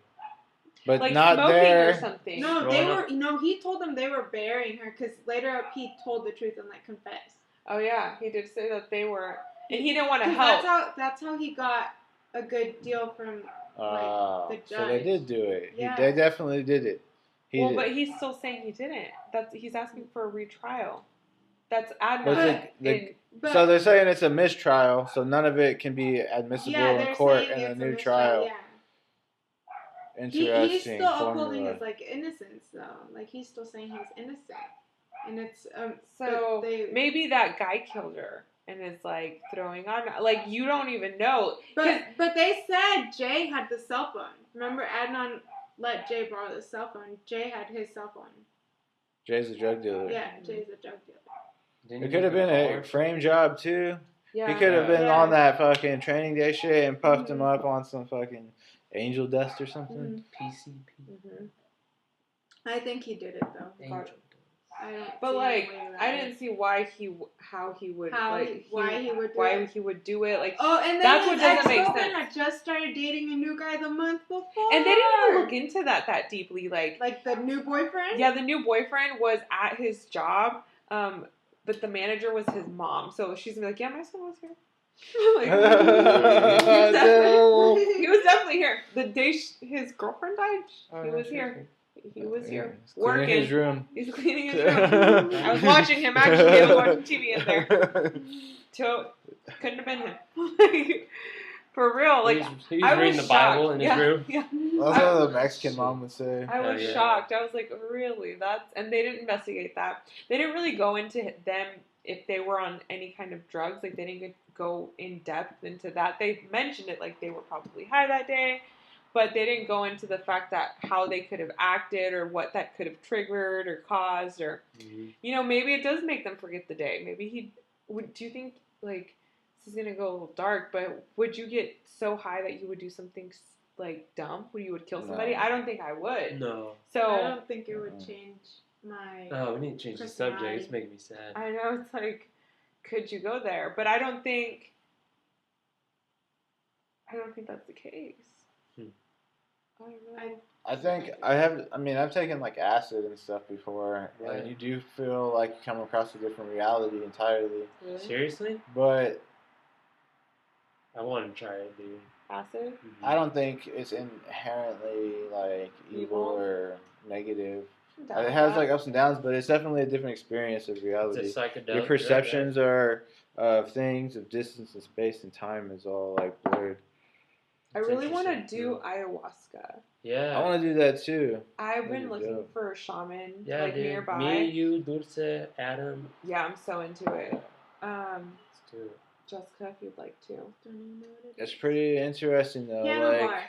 but Like not smoking there. or something. No, Growing they up- were. No, he told them they were burying her because later up he told the truth and like confessed. Oh yeah, he did say that they were, and he didn't want to 'Cause help. That's how he got a good deal from. the So they judge. did do it. Yeah. They definitely did it. He Well, did. but he's still saying he didn't. He's asking for a retrial. That's But Adnan. But so they're saying it's a mistrial, so none of it can be admissible yeah, in they're court saying in a it's new mistrial, trial. Yeah. Interesting He's still upholding formula. his like innocence though. Like he's still saying he's innocent, and it's So but they, maybe that guy killed her and is like throwing on. Like you don't even know. but they said Jay had the cell phone. Remember, Adnan let Jay borrow the cell phone. Jay had his cell phone. Jay's a drug dealer. Yeah, Jay's a drug dealer. Didn't It he could have get been called? a frame job too. Yeah. He could have been Yeah. on that fucking training day shit and puffed him Mhm. up on some fucking angel dust or something. PCP. Mm-hmm. I think he did it though. Angel. I don't. But see like, any way around I it. didn't see why how he would Why he would do why it. he would do it. Like, Oh, and then That's his what doesn't make ex-girlfriend sense. had just started dating a new guy the month before. and they didn't even look into that deeply. Like the new boyfriend. Yeah, the new boyfriend was at his job, but the manager was his mom. So she's gonna be like, yeah, my son was here. Like, he was definitely here. The day his girlfriend died, he was here. He was here He's cleaning working. his room. He's cleaning his room. I was watching him actually. I was watching TV in there. So couldn't have been him. Like, for real. Like he was I reading was the Bible shocked. in his Yeah, room. yeah. That's what the Mexican mom would say. I was yeah. shocked. I was like, really? And they didn't investigate that. They didn't really go into them if they were on any kind of drugs. Like they didn't go in depth into that. They mentioned it like they were probably high that day, but they didn't go into the fact that how they could have acted or what that could have triggered or caused or maybe it does make them forget the day. Maybe do you think like this is gonna go a little dark, but would you get so high that you would do something like dumb where you would kill somebody? No. I don't think I would. No. So I don't think it would change my. Oh, we need to change the subject. It's making me sad. I know it's like, could you go there? But I don't think that's the case. I don't know. I've taken like acid and stuff before, Right. and you do feel like you come across a different reality entirely. Really? Seriously? But I want to try it, dude. Acid? I don't think it's inherently like evil Evil? or negative. I'm down It with has that. like ups and downs, but it's definitely a different experience of It's reality. a psychedelic. Your perceptions are of things, of distance and space and time is all like blurred. I It's really want to interesting, do too. ayahuasca. Yeah. I want to do that too. I've That'd been be looking dope. for a shaman Yeah, like dude. nearby. Me, you, Dulce, Adam. Yeah, I'm so into it. Let's do it. Jessica, if you'd like to. Don't even know what it It's is. pretty interesting though. Handlebar.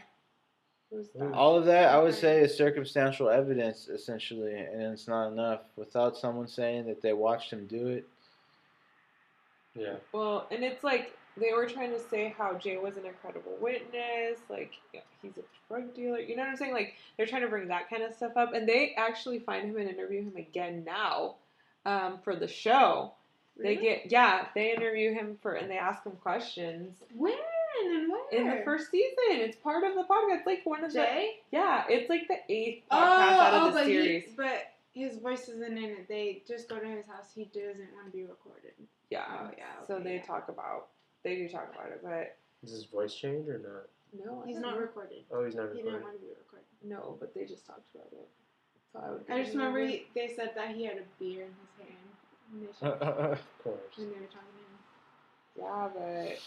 Who's that? All of that, I would say, is circumstantial evidence, essentially, and it's not enough. Without someone saying that they watched him do it, Yeah. Well, and it's like they were trying to say how Jay was an incredible witness, like he's a drug dealer. You know what I'm saying? Like they're trying to bring that kind of stuff up, and they actually find him and interview him again now for the show. Really? They interview him and they ask him questions When and where? in the first season. It's part of the podcast. It's like one of Jay? it's like the 8th podcast out of the but series. but his voice isn't in it. They just go to his house. He doesn't want to be recorded. Yeah. Oh, yeah, So okay, they yeah. do talk about it, but Is his voice changed or not? no, He's I not don't know. recorded. Oh, he's not He recording. didn't want to be recorded. No, but they just talked about it. So I would. I just give him remember a- they said that he had a beer in his hand when they Of course. were talking to him. Yeah, but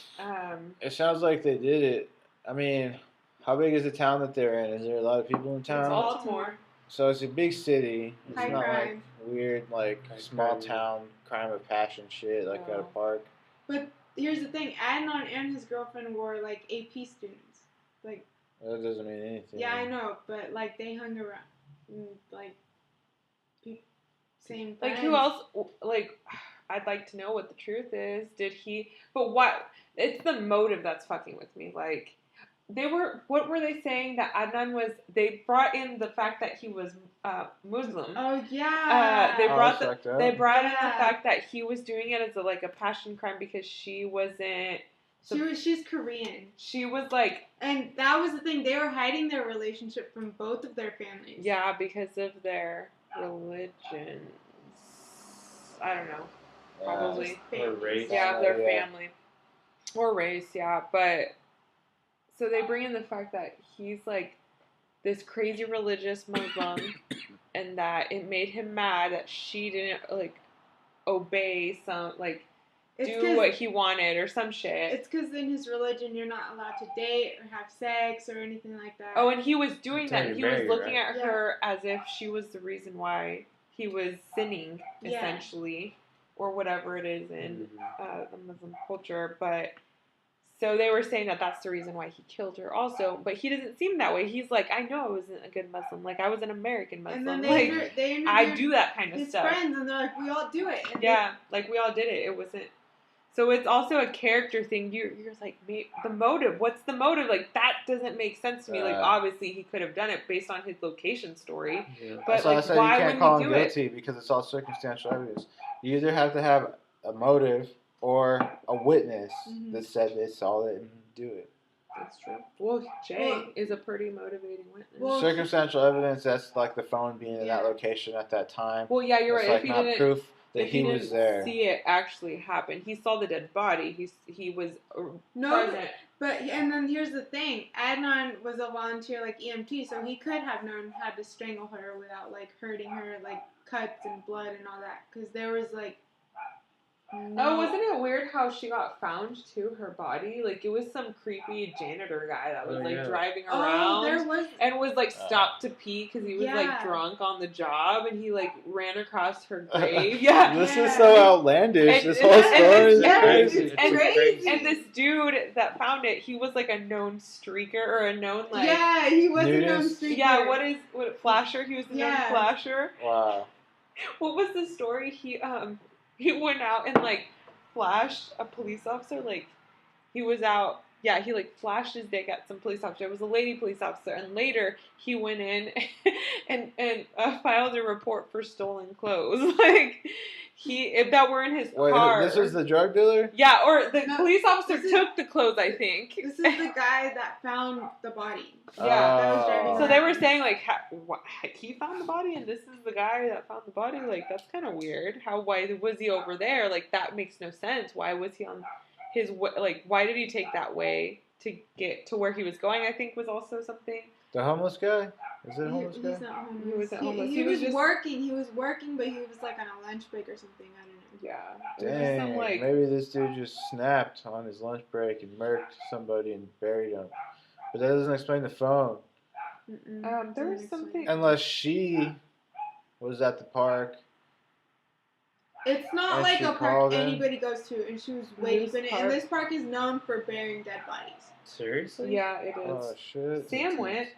it sounds like they did it. I mean, how big is the town that they're in? Is there a lot of people in it's town? Baltimore. So it's a big city. It's High not crime. like weird, like High small crime. town crime of passion shit like at a No. park. But here's the thing: Adnan and his girlfriend were like AP students. Like, That doesn't mean anything. yeah, I know, but like they hung around, like, same. Like friends. who else? Like, I'd like to know what the truth is. Did he? But what? It's the motive that's fucking with me. Like, What were they saying that Adnan was? They brought in the fact that he was Muslim. Oh yeah. They brought in Yeah. the fact that he was doing it as a passion crime because she wasn't. She's Korean. She was like, and that was the thing. They were hiding their relationship from both of their families. Yeah, because of their religions. I don't know. Probably. Or race. Yeah, their family. Or race, yeah. But, so they bring in the fact that he's like this crazy religious Muslim and that it made him mad that she didn't, like, obey some, like, do what he wanted or some shit. It's because in his religion you're not allowed to date or have sex or anything like that. Oh, and he was doing that. He was looking right? at her as if she was the reason why he was sinning, essentially, or whatever it is in the Muslim culture. But so they were saying that that's the reason why he killed her also. But he doesn't seem that way. He's like, I know I wasn't a good Muslim. Like, I was an American Muslim. And then they I do that kind of his stuff. Friends, and they're like, we all do it. And like, we all did it. It wasn't... So it's also a character thing. You're like, the motive. What's the motive? Like, that doesn't make sense to me. Like, obviously, he could have done it based on his location story. Yeah. But, like, why you can't would call he him do guilty because it's all circumstantial evidence. You either have to have a motive or a witness that said they saw it and do it. That's true. Well, Jay is a pretty motivating witness. Well, circumstantial evidence, that's like the phone being in that location at that time. Well, yeah, you're that's right. Like, not proof that he was there. See it actually happen. He saw the dead body. He was present. But and then here's the thing: Adnan was a volunteer, like EMT, so he could have known how to strangle her without like hurting her, like cuts and blood and all that. Because there was like. Oh, wasn't it weird how she got found too? Her body, like it was some creepy janitor guy that was driving around and was like stopped to pee because he was like drunk on the job and he like ran across her grave. This is so outlandish. This whole story is crazy. And this dude that found it, he was like a known streaker or a known like he was a known streaker. Yeah, what flasher? He was a known flasher. Wow. What was the story? He went out and, like, flashed a police officer. Like, he was out. Yeah, he, like, flashed his dick at some police officer. It was a lady police officer. And later, he went in and filed a report for stolen clothes. Like, that were in his car. Wait, this was the drug dealer? Yeah, or the police officer took the clothes, I think. This is the guy that found the body. Yeah. That was driving so they were saying, like, he found the body and this is the guy that found the body? Like, that's kind of weird. Why was he over there? Like, that makes no sense. Why was he on his way? Like, why did he take that way to get to where he was going, I think was also something. The homeless guy? Is it a homeless guy? He's not homeless. He wasn't homeless. He was working. He was working, but he was, like, on a lunch break or something. I don't know. Yeah. Dang, maybe this dude just snapped on his lunch break and murked somebody and buried him. But that doesn't explain the phone. There was something. Unless she was at the park. It's not like a park anybody goes to, and she was waiting in it. And this park is known for burying dead bodies. Seriously? Yeah, it is. Oh, shit. Sam went.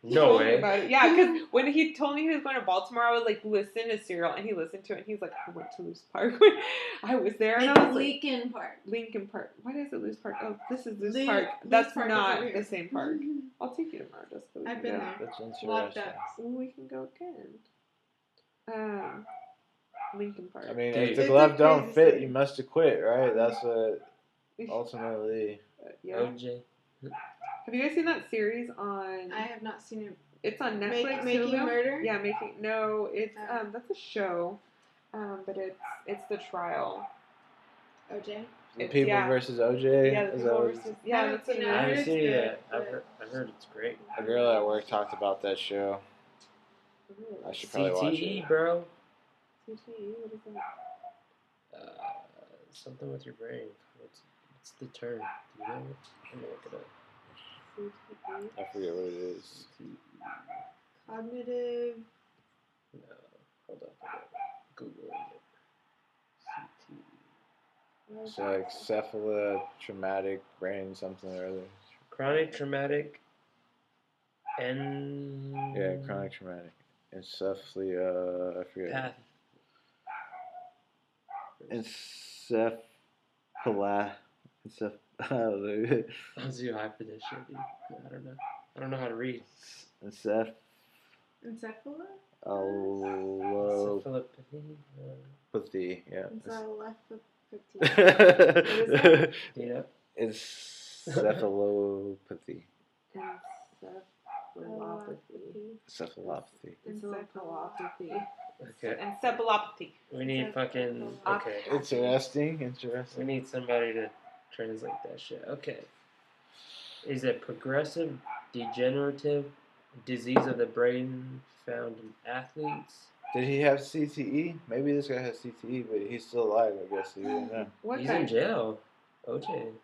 No way. About it. Yeah, because when he told me he was going to Baltimore, I was like, listen to Serial, and he listened to it, and he's like, I went to Loose Park. I was there, and I was like, Lincoln Park. Why is it Loose Park? Oh, this is Loose Park. That's Park not the same park. I'll take you tomorrow, Jessica. I've been there. That's interesting. Well, we can go again. Lincoln Park. I mean, if the glove don't fit, you must acquit, right? That's what ultimately. Yeah. OJ. Have you guys seen that series on? I have not seen it. It's on Netflix. Making Murder. Yeah, No, it's that's a show, but it's the trial. OJ. The People versus OJ. Yeah, the People versus. Yeah, that's a. I haven't seen it. I've heard it's great. A girl at work talked about that show. I should probably watch it. CTE, bro. CTE. What is that? Something with your brain. What's the term? Do you know it? I'm gonna look it up. I forget what it is. Cognitive. No, hold on. Google it. So like traumatic brain something or other. Chronic traumatic. Yeah, chronic traumatic. I forget. Hallelujah. I'm too high for this shit, dude. I don't know. I don't know how to read. Encephalopathy. Encephala? Encephalopathy. Yeah. Encephalopathy. You know? Encephalopathy. Encephalopathy. Encephalopathy. Okay. Encephalopathy. We need fucking. Okay. Interesting. We need somebody to translate that shit. Okay. Is a progressive degenerative disease of the brain found in athletes? Did he have CTE? Maybe this guy has CTE, but he's still alive, I guess. You don't know. He's in jail. OJ.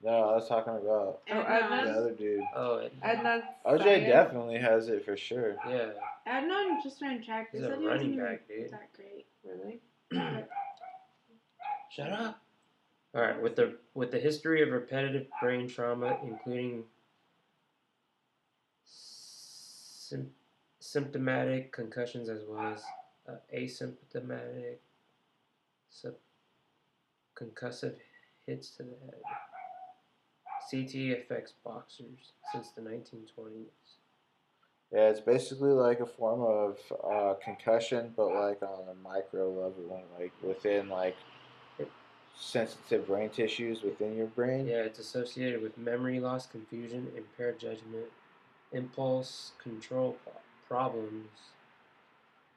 No, I was talking about the other dude. Oh, Adnan OJ Syed? definitely has it for sure. Yeah. Adnan just ran track. He's They a said he running wasn't back, even dude. that great. Really? Shut up. All right. With the history of repetitive brain trauma, including symptomatic concussions as well as asymptomatic concussive hits to the head. CTE affects boxers since the 1920s. Yeah, it's basically like a form of concussion, but like on a micro level, like within like sensitive brain tissues within your brain. Yeah, it's associated with memory loss, confusion, impaired judgment, impulse control problems,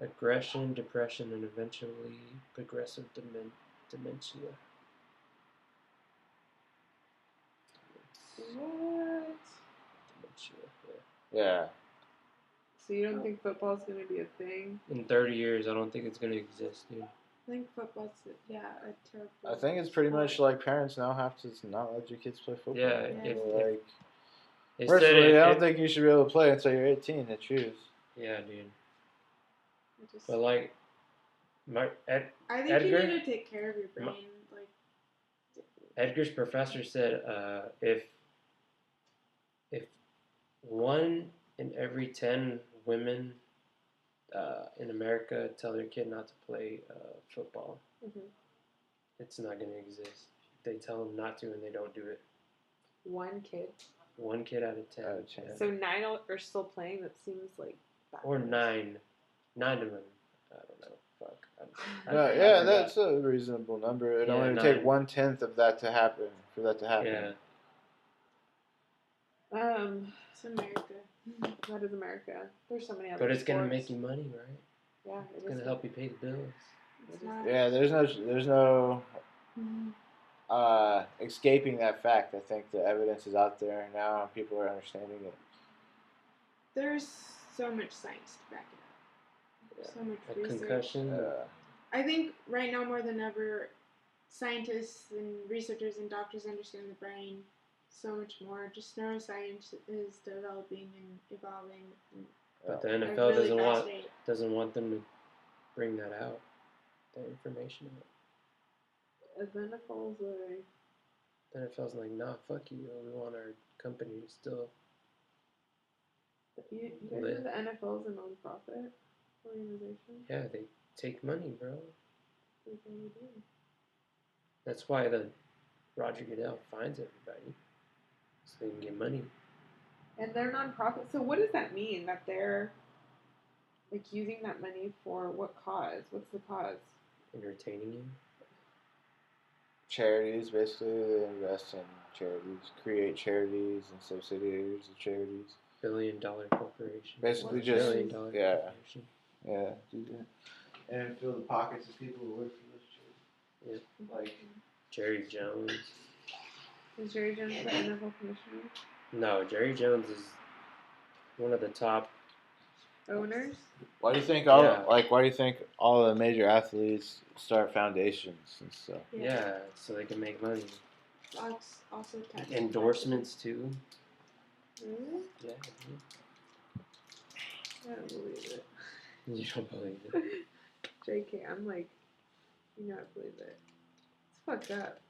aggression, depression, and eventually progressive dementia. What? Dementia, Yeah. So you don't think football's gonna be a thing? In 30 years, I don't think it's going to exist, dude. I think football's a terrible. I think it's pretty much like parents now have to not let your kids play football. Yeah, personally, I don't think you should be able to play until you're 18 to choose. Yeah, dude. But like, I think Edgar, you need to take care of your brain. Edgar's professor said if 1 in every 10 women in America tell their kid not to play football, it's not going to exist. They tell them not to and they don't do it. 1 kid? 1 kid out of 10. Yeah. So 9 are still playing? That seems like backwards. Or 9. 9 of them. I don't know. Fuck. That's a reasonable number. It only would take 1/10 of that to happen, for that to happen. Yeah. It's America. That is America. There's so many other But it's sports. going to make you money, right? Yeah. It's going to help you pay the bills. Yeah, there's no escaping that fact. I think the evidence is out there now and people are understanding it. There's so much science to back it up. So much research. Concussion. I think right now more than ever, scientists and researchers and doctors understand the brain so much more. Just neuroscience is developing and evolving. But the NFL doesn't want them to bring that out, that information out. The NFL's like, nah, fuck you. We want our company to still. You guys know the NFL's a non-profit organization? Yeah, they take money, bro. That's why the Roger Goodell finds everybody, so they can get money. And they're non-profit. So what does that mean? That they're like using that money for what cause? What's the cause? Entertaining you. Charities, basically, they invest in charities, create charities and subsidiaries of charities. $1 billion corporation. Basically, just $1 billion corporation. Yeah, do that. And fill the pockets of people who work for those charities. Yeah. Like Jerry Jones. Is Jerry Jones the NFL commissioner? No, Jerry Jones is one of the top owners. Why do you think Why do you think all the major athletes start foundations and stuff? Yeah, so they can make money. Also endorsements too. Really? Yeah. I don't believe it. You don't believe it. JK, I'm like, you gotta believe it. It's fucked up.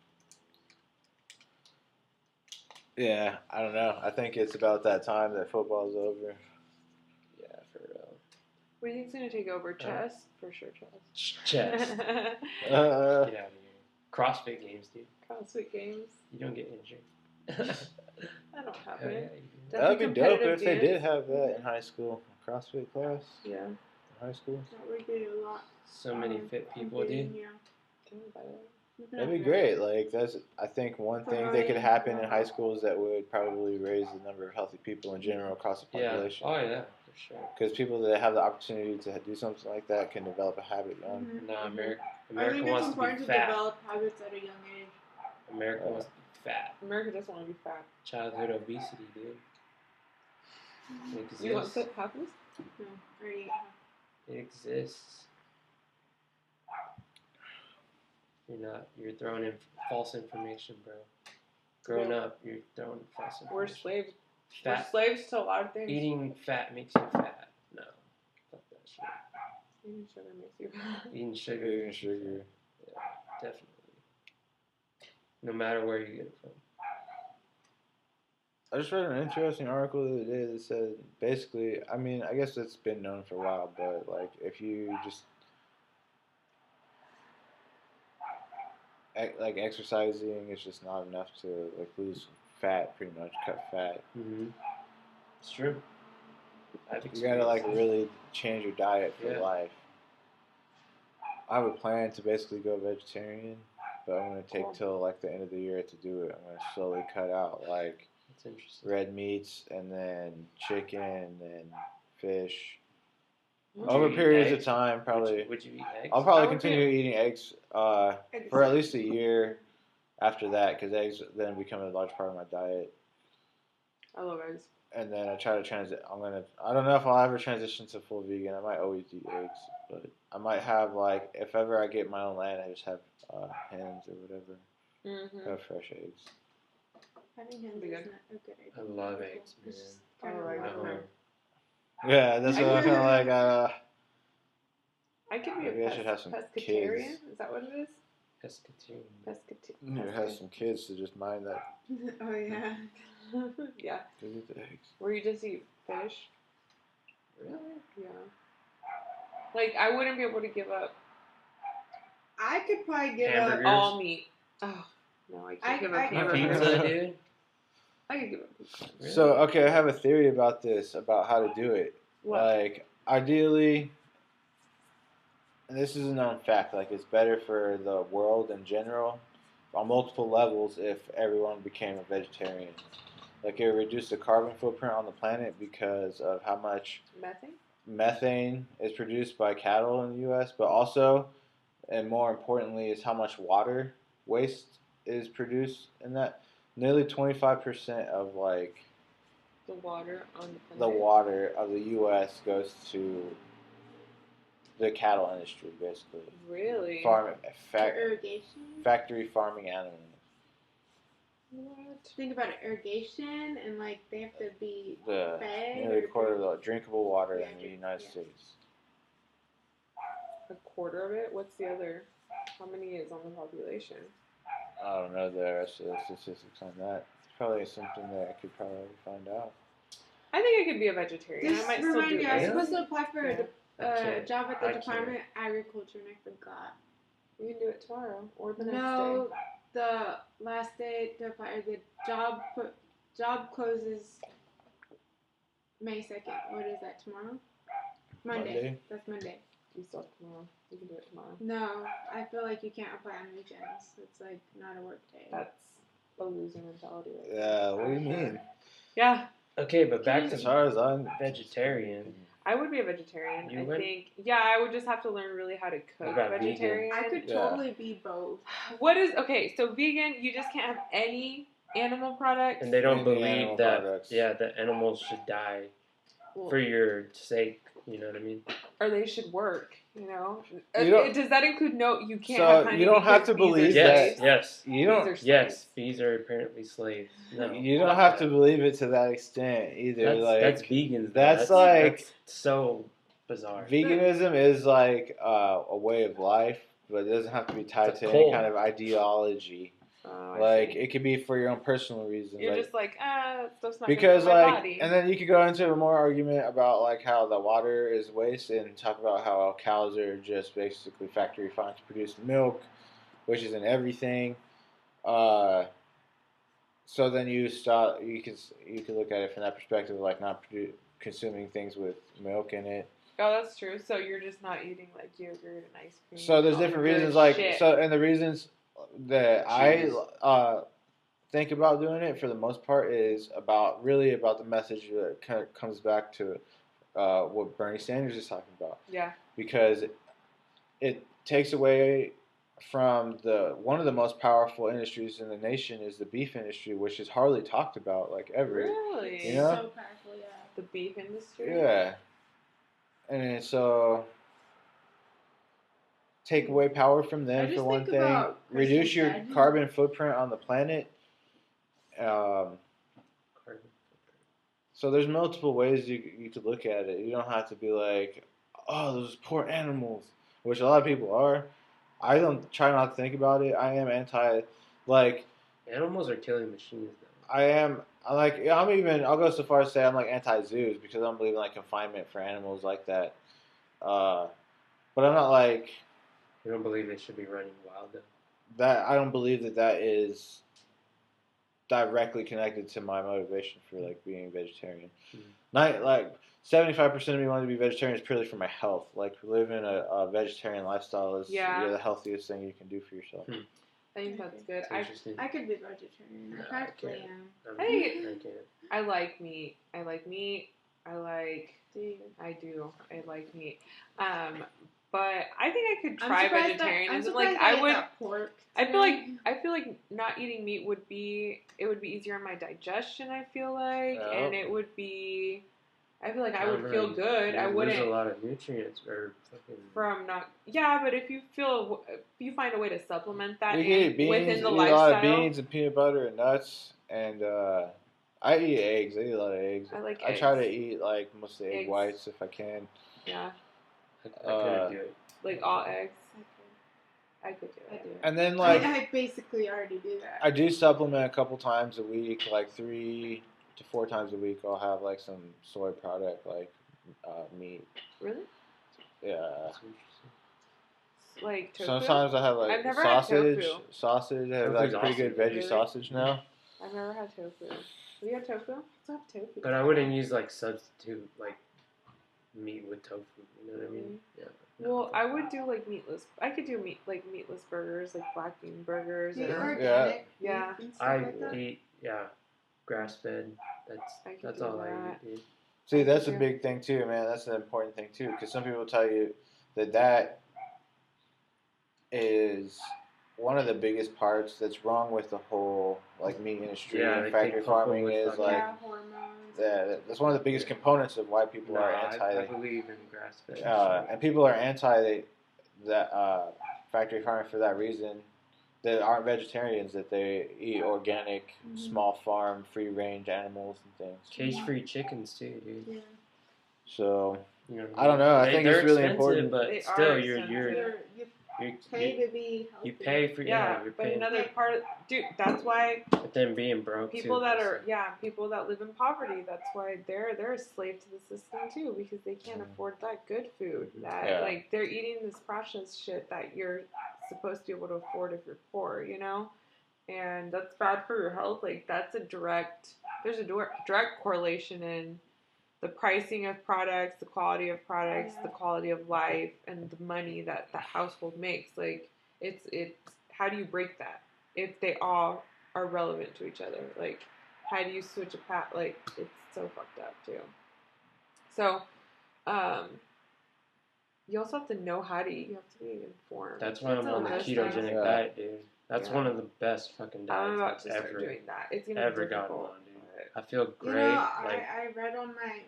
Yeah, I don't know. I think it's about that time that football's over. Yeah, for real. What do you think's gonna take over? Chess? For sure, chess. Chess. Get out of here. CrossFit games, dude. CrossFit games. You don't get injured. I don't have Hell yeah, it. you do. That'd be dope Competitive if they did dance. have that in high school. CrossFit class Yeah. in high school. That would be a lot. So many fit people, dude. Yeah. Tell me about it. That'd be great. Like that's, I think one thing that could happen in high schools that would probably raise the number of healthy people in general across the Yeah. population. Oh yeah, for sure. Because people that have the opportunity to do something like that can develop a habit young. Mhm. No, America I think it's wants to important be to fat. develop habits at a young age. America wants to be fat. America doesn't want to be fat. Childhood obesity, dude. It exists. You want to have this? No, already. It exists. You're throwing in false information, bro. Growing up, you're throwing false information. We're slaves. Fat. We're slaves to a lot of things. Eating fat makes you fat. No. Fuck that shit. Eating sugar makes you fat. Eating sugar. Eating sugar. Yeah, definitely. No matter where you get it from. I just read an interesting article the other day that said basically, I mean, I guess it's been known for a while, but like if you just like exercising is just not enough to like lose fat, pretty much cut fat. Mm-hmm. It's true. You gotta like really change your diet for Yeah. life. I have a plan to basically go vegetarian, but I'm gonna take till like the end of the year to do it. I'm gonna slowly cut out like That's interesting. red meats and then chicken and fish. Would Over you eat periods of eggs? time, probably. Would you eat eggs? I'll probably I would continue eating eggs for at least a Exactly. year after that, because eggs then become a large part of my diet. I love eggs. And then I try to transit. I don't know if I'll ever transition to full vegan. I might always eat eggs, but I might have like, if ever I get my own land, I just have hens or whatever. Mm-hmm. Have fresh eggs. Having hens Be is good. not a good idea. I love eggs, man. It's just I kind of like like them. Yeah, that's what I'm kind of like. I could be Maybe a I should have some pescatarian. kids. Is that what it is? Pescatarian. Pescatarian. You have some kids to just mind that. Oh yeah. Yeah. They eat the eggs. Where you just eat fish. Really? Yeah. Like I wouldn't be able to give up I could probably give Hamburgers. up. all meat. Oh no, I can't give up I- hamburgers. Pizza, dude. I could give up pizza. Really? So, okay, I have a theory about this, about how to do it. What? Like, ideally, and this is a known fact, like, it's better for the world in general, on multiple levels, if everyone became a vegetarian. Like, it would reduce the carbon footprint on the planet because of how much Methane? methane is produced by cattle in the U.S., but also, and more importantly, is how much water waste is produced in that. Nearly 25% of, like, The water on the planet. the water of the U.S. goes to the cattle industry, basically. Really? Irrigation. Factory farming animals. What? Think about it, irrigation, and like they have to be The fed. nearly a or quarter of the drinkable water Yeah, in the United yeah. States. A quarter of it? What's the other? How many is on the population? I don't know the rest of the statistics on that. It's probably something that I could probably find out. I think I could be a vegetarian. This I might still remind do me, I was eggs. supposed to apply for Yeah. the job at the I can't. Department of Agriculture, and I forgot. We can do it tomorrow or the next No, day. the last day to apply, or the job closes May 2nd. What is that, tomorrow? Monday. That's Monday. You still have tomorrow. You can do it tomorrow. No, I feel like you can't apply on weekends. It's like not a work day. That's a loser mentality. Right Yeah, what do you mean? Yeah, Okay, but back As to far as I'm vegetarian. I would be a vegetarian. You I would? think. Yeah, I would just have to learn really how to cook What about vegetarian. I could Yeah. totally be both. What is okay? So vegan, you just can't have any animal products. And they don't Any believe animal that, products. the animals should die Well, for your sake. You know what I mean? or they should work. You know. You don't- Does that include no? You can't So, have honey you don't have because to believe bees are that- slaves. Yes. You Bees don't. are slaves. Yes, bees are apparently slaves. No, You don't fuck have that. to believe it to that extent either. That's like vegans. though. that's like- that's so bizarre. veganism is like a way of life, but it doesn't have to be tied It's a to any cult. kind of ideology. Oh, I Like see. it could be for your own personal reasons. You're like, just like that's not because good for my like, body. and then you could go into a more argument about like how the water is waste and talk about how cows are just basically factory farms to produce milk, which is in everything. So then you start. You can look at it from that perspective, like not consuming things with milk in it. Oh, that's true. So you're just not eating like yogurt and ice cream. So there's and all different the good reasons, like shit. and the reasons that Cheese. I think about doing it for the most part is about the message that kind of comes back to what Bernie Sanders is talking about. Yeah. Because it takes away from one of the most powerful industries in the nation is the beef industry, which is hardly talked about like ever. Really? You know? So powerful, yeah. The beef industry? Yeah. And so take away power from them for one thing. Reduce your carbon footprint on the planet. So there's multiple ways you could look at it. You don't have to be like, oh, those poor animals, which a lot of people are. I don't try not to think about it. I am anti, like. Animals are killing machines though. I'll go so far as to say I'm like anti-zoos because I don't believe in like confinement for animals like that. But I'm not like. You don't believe they should be running wild though? That I don't believe that is directly connected to my motivation for like being vegetarian. Not like 75% of me wanting to be vegetarian is purely for my health. Like living a vegetarian lifestyle is the healthiest thing you can do for yourself. I think that's good. I could be vegetarian. No, I practically am. I like meat. I like meat. Do you? I do. I like meat. But I think I could try vegetarianism. Like I would. Pork I feel like not eating meat would be easier on my digestion. I feel like, and it would be. I feel like I would feel good. I wouldn't lose a lot of nutrients from not. Yeah, but if you find a way to supplement that you can eat beans, within the eat lifestyle, a lot of beans and peanut butter and nuts, and I eat eggs. I eat a lot of eggs. I try to eat like mostly egg whites if I can. Yeah. I couldn't do it. Like all eggs. I could do it. And then like I basically already do that. I do supplement a couple times a week, like 3 to 4 times a week. I'll have like some soy product, like meat. Really? Yeah. That's interesting. Like tofu? Sometimes I have like I've never sausage. had tofu. Sausage. I have like pretty good veggie sausage now. I've never had tofu. Have you had tofu? Let's have tofu. But I wouldn't use like substitute like meat with tofu. You know what I mean? Yeah. Well, I would do like meatless. I could do meatless burgers, like black bean burgers. Organic. Yeah. I eat grass fed. That's all I eat. Dude. See, that's a big thing too, man. That's an important thing too, because some people tell you that is one of the biggest parts that's wrong with the whole like meat industry and factory farming is like hormones. Yeah, that's one of the biggest components of why people are anti. I believe in grass fed. And people are anti that factory farming for that reason. That aren't vegetarians, that they eat organic, small farm, free range animals and things. Cage free chickens too, dude. Yeah. So I don't know. I think it's really important. But they still, You pay to be healthy. You pay for you're but paying. another part, dude. That's why But then being broke. people too, people that live in poverty. That's why they're a slave to the system too, because they can't afford that good food. That like they're eating this processed shit that you're supposed to be able to afford if you're poor, you know, and that's bad for your health. Like there's a direct correlation in the pricing of products, the quality of products, the quality of life, and the money that the household makes. Like, it's how do you break that if they all are relevant to each other? Like, how do you switch a path? Like, it's so fucked up too. So, you also have to know how to eat. You have to be informed. That's why I'm on the ketogenic diet, dude. That's one of the best fucking diets I'm about to I've start doing that. It's gonna ever be gotten difficult. on, dude. I feel great. You know, I read on my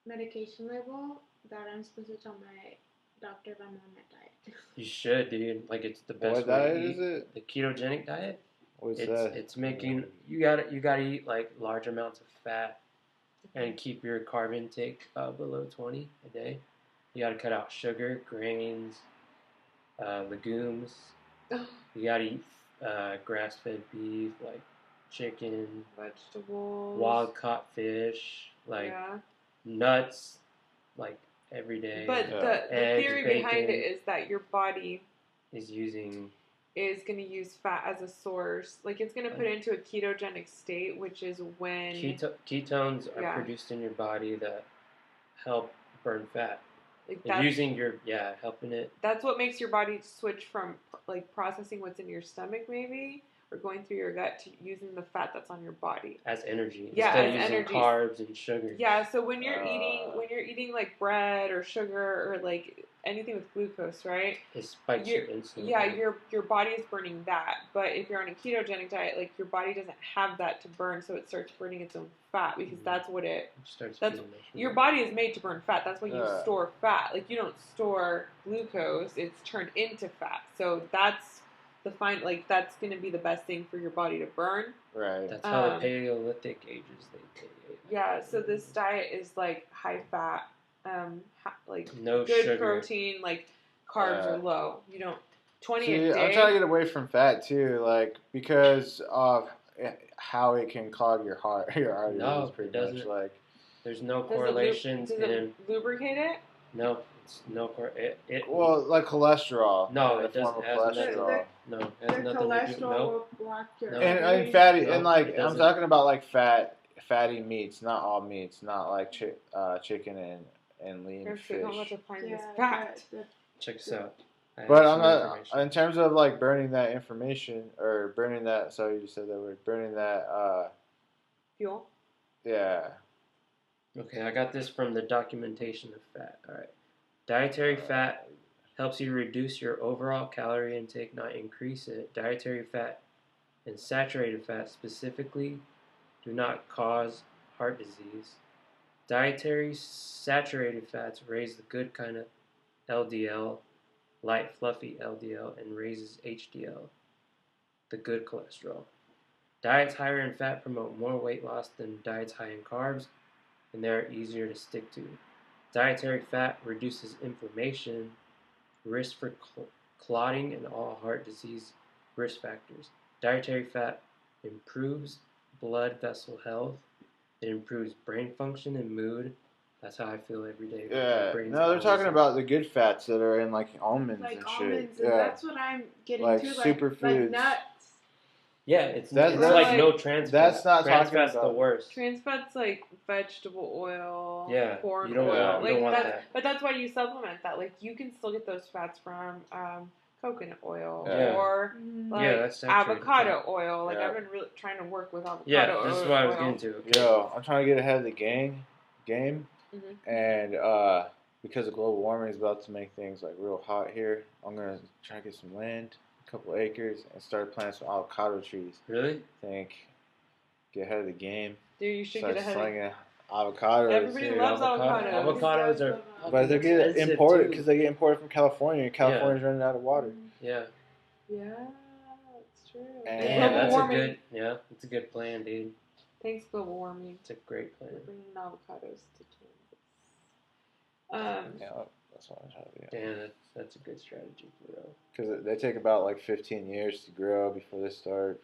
medication label that I'm supposed to tell my doctor if I'm on that diet. You should, dude. Like it's the best What way diet to eat. is it? The ketogenic diet. What's that? It's making you gotta eat like large amounts of fat and keep your carb intake below 20 a day. You gotta cut out sugar, grains, legumes. You gotta eat grass-fed beef, like chicken, vegetables, wild caught fish, like nuts, like every day. But the eggs, theory bacon behind it is that your body is using is going to use fat as a source. Like, it's going to put it into a ketogenic state, which is when... Ketones are produced in your body that help burn fat. Like helping it. That's what makes your body switch from, like, processing what's in your stomach, maybe, or going through your gut to using the fat that's on your body as energy. Yeah, instead as of using energy. Carbs and sugar. Yeah, so when you're eating like bread or sugar or like anything with glucose, right? It spikes your insulin. Yeah, your body is burning that. But if you're on a ketogenic diet, like your body doesn't have that to burn, so it starts burning its own fat because that's what it starts. Your body is made to burn fat. That's why you store fat. Like you don't store glucose; it's turned into fat. So that's that's going to be the best thing for your body to burn. Right. That's how the Paleolithic ages they did. Yeah. So this diet is like high fat. Like no good sugar. protein, like carbs are low. You don't 20 a day. I'm trying to get away from fat too, like because of how it can clog your heart, your arteries. No, pretty it doesn't. Much, like there's no correlations does it lubricate it? No, it's no well, like cholesterol. No, it doesn't have cholesterol. No, it has nothing to do. No. And fatty, and like I'm talking about like fatty meats, not all meats, not like chicken and lean fish. Check this out. But I'm not in terms of like burning that information or burning that. Sorry, you said that word. Burning that fuel. Yeah. Okay, I got this from the documentation of fat. All right, dietary fat helps you reduce your overall calorie intake, not increase it. Dietary fat and saturated fat specifically do not cause heart disease. Dietary saturated fats raise the good kind of LDL, light fluffy LDL, and raises HDL, the good cholesterol. Diets higher in fat promote more weight loss than diets high in carbs, and they're easier to stick to. Dietary fat reduces inflammation, risk for clotting, and all heart disease risk factors. Dietary fat improves blood vessel health. It improves brain function and mood. That's how I feel every day. Yeah. No, they're talking about the good fats that are in like almonds and shit. Yeah. That's what I'm getting like to. Superfoods. Like nuts. Yeah, it's like no trans fat. That's not trans talking fat's about the worst. Trans fat's like vegetable oil, corn you don't oil. want that. But that's why you supplement that. Like you can still get those fats from coconut oil or like avocado oil. Like I've been really trying to work with avocado oil. Yeah, that's what I was getting to. Okay. Yo, I'm trying to get ahead of the game, and because of global warming is about to make things like real hot here, I'm gonna try to get some land, a couple acres, and start planting some avocado trees. Really? Get ahead of the game. Dude, you should start get ahead. Slinging avocados. Everybody loves avocados. Avocados are, but they get imported because they get imported from California, and California's running out of water. Yeah. Yeah, that's true. Damn, that's a good plan, dude. Thanks, global warming. It's a great plan. We're bringing avocados to Kansas. Yeah, that's what I'm trying to do. Damn, that's a good strategy for real. Because they take about like 15 years to grow before they start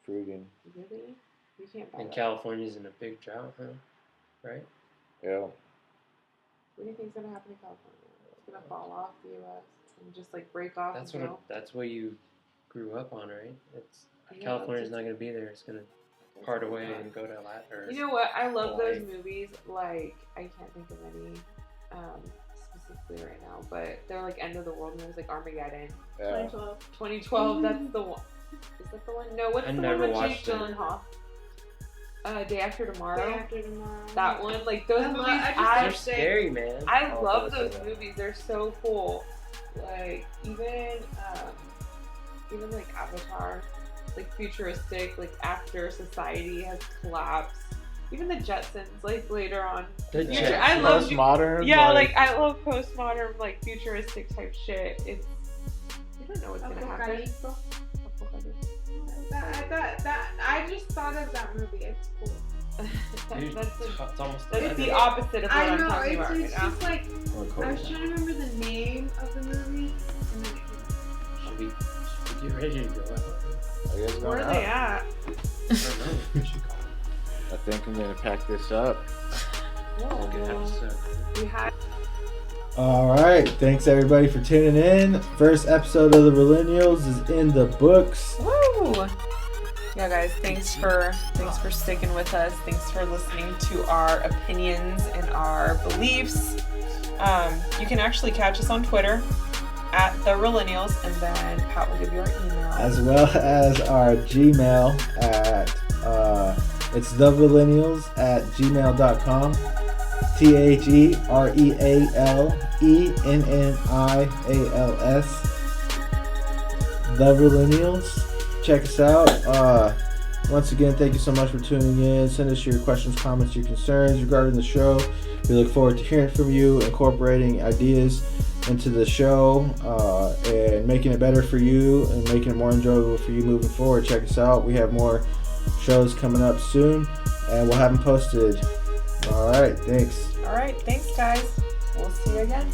fruiting. Really? You can't buy and that. California's in a big drought, huh? Right? Yeah. What do you think's gonna happen in California? It's gonna fall off the U.S. and just like break off. That's what you grew up on, right? California's not gonna be there. It's gonna part away and go to Latin. You know what? I love those movies. Like I can't think of any specifically right now, but they're like end of the world movies, like Armageddon. 2012. That's the one. Is that the one? No, what's the one with Jake Gyllenhaal? Day After Tomorrow. That one, like those movies. They're scary, man. I love those movies. They're so cool. Like even like Avatar, like futuristic, like after society has collapsed. Even the Jetsons, like later on. I love postmodern. Yeah, like I love postmodern, like futuristic type shit. It's you don't know what's gonna happen. I just thought of that movie. It's cool. That's the opposite of what I'm talking about right now. It's just like I was trying to remember the name of the movie, and then should we get ready to go out? Where are they at? I don't know. I think I'm gonna pack this up. We had All right. Thanks everybody for tuning in. First episode of the Realennials is in the books. Woo! Yeah, guys, thanks for sticking with us. Thanks for listening to our opinions and our beliefs. You can actually catch us on Twitter at the Realennials, and then Pat will give you our email. As well as our Gmail at it's therealennials@gmail.com. TheRealennials. The Realennials. Check us out. Once again, thank you so much for tuning in. Send us your questions, comments, your concerns regarding the show. We look forward to hearing from you, incorporating ideas into the show, and making it better for you and making it more enjoyable for you moving forward. Check us out. We have more shows coming up soon, and we'll have them posted. All right, thanks. All right, thanks, guys. We'll see you again.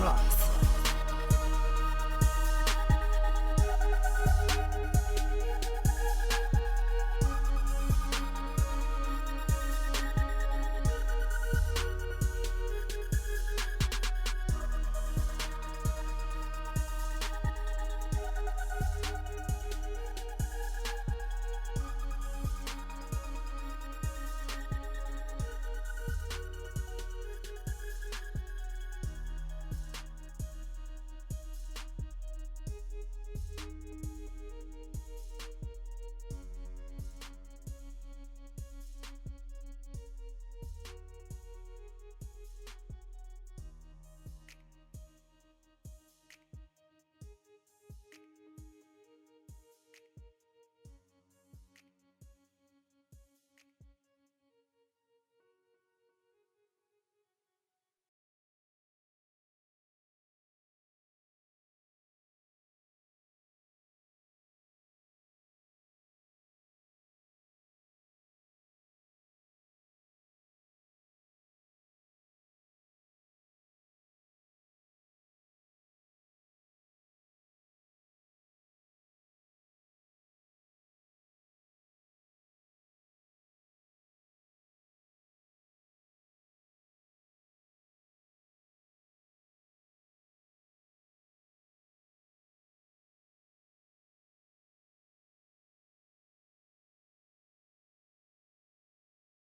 Rocks.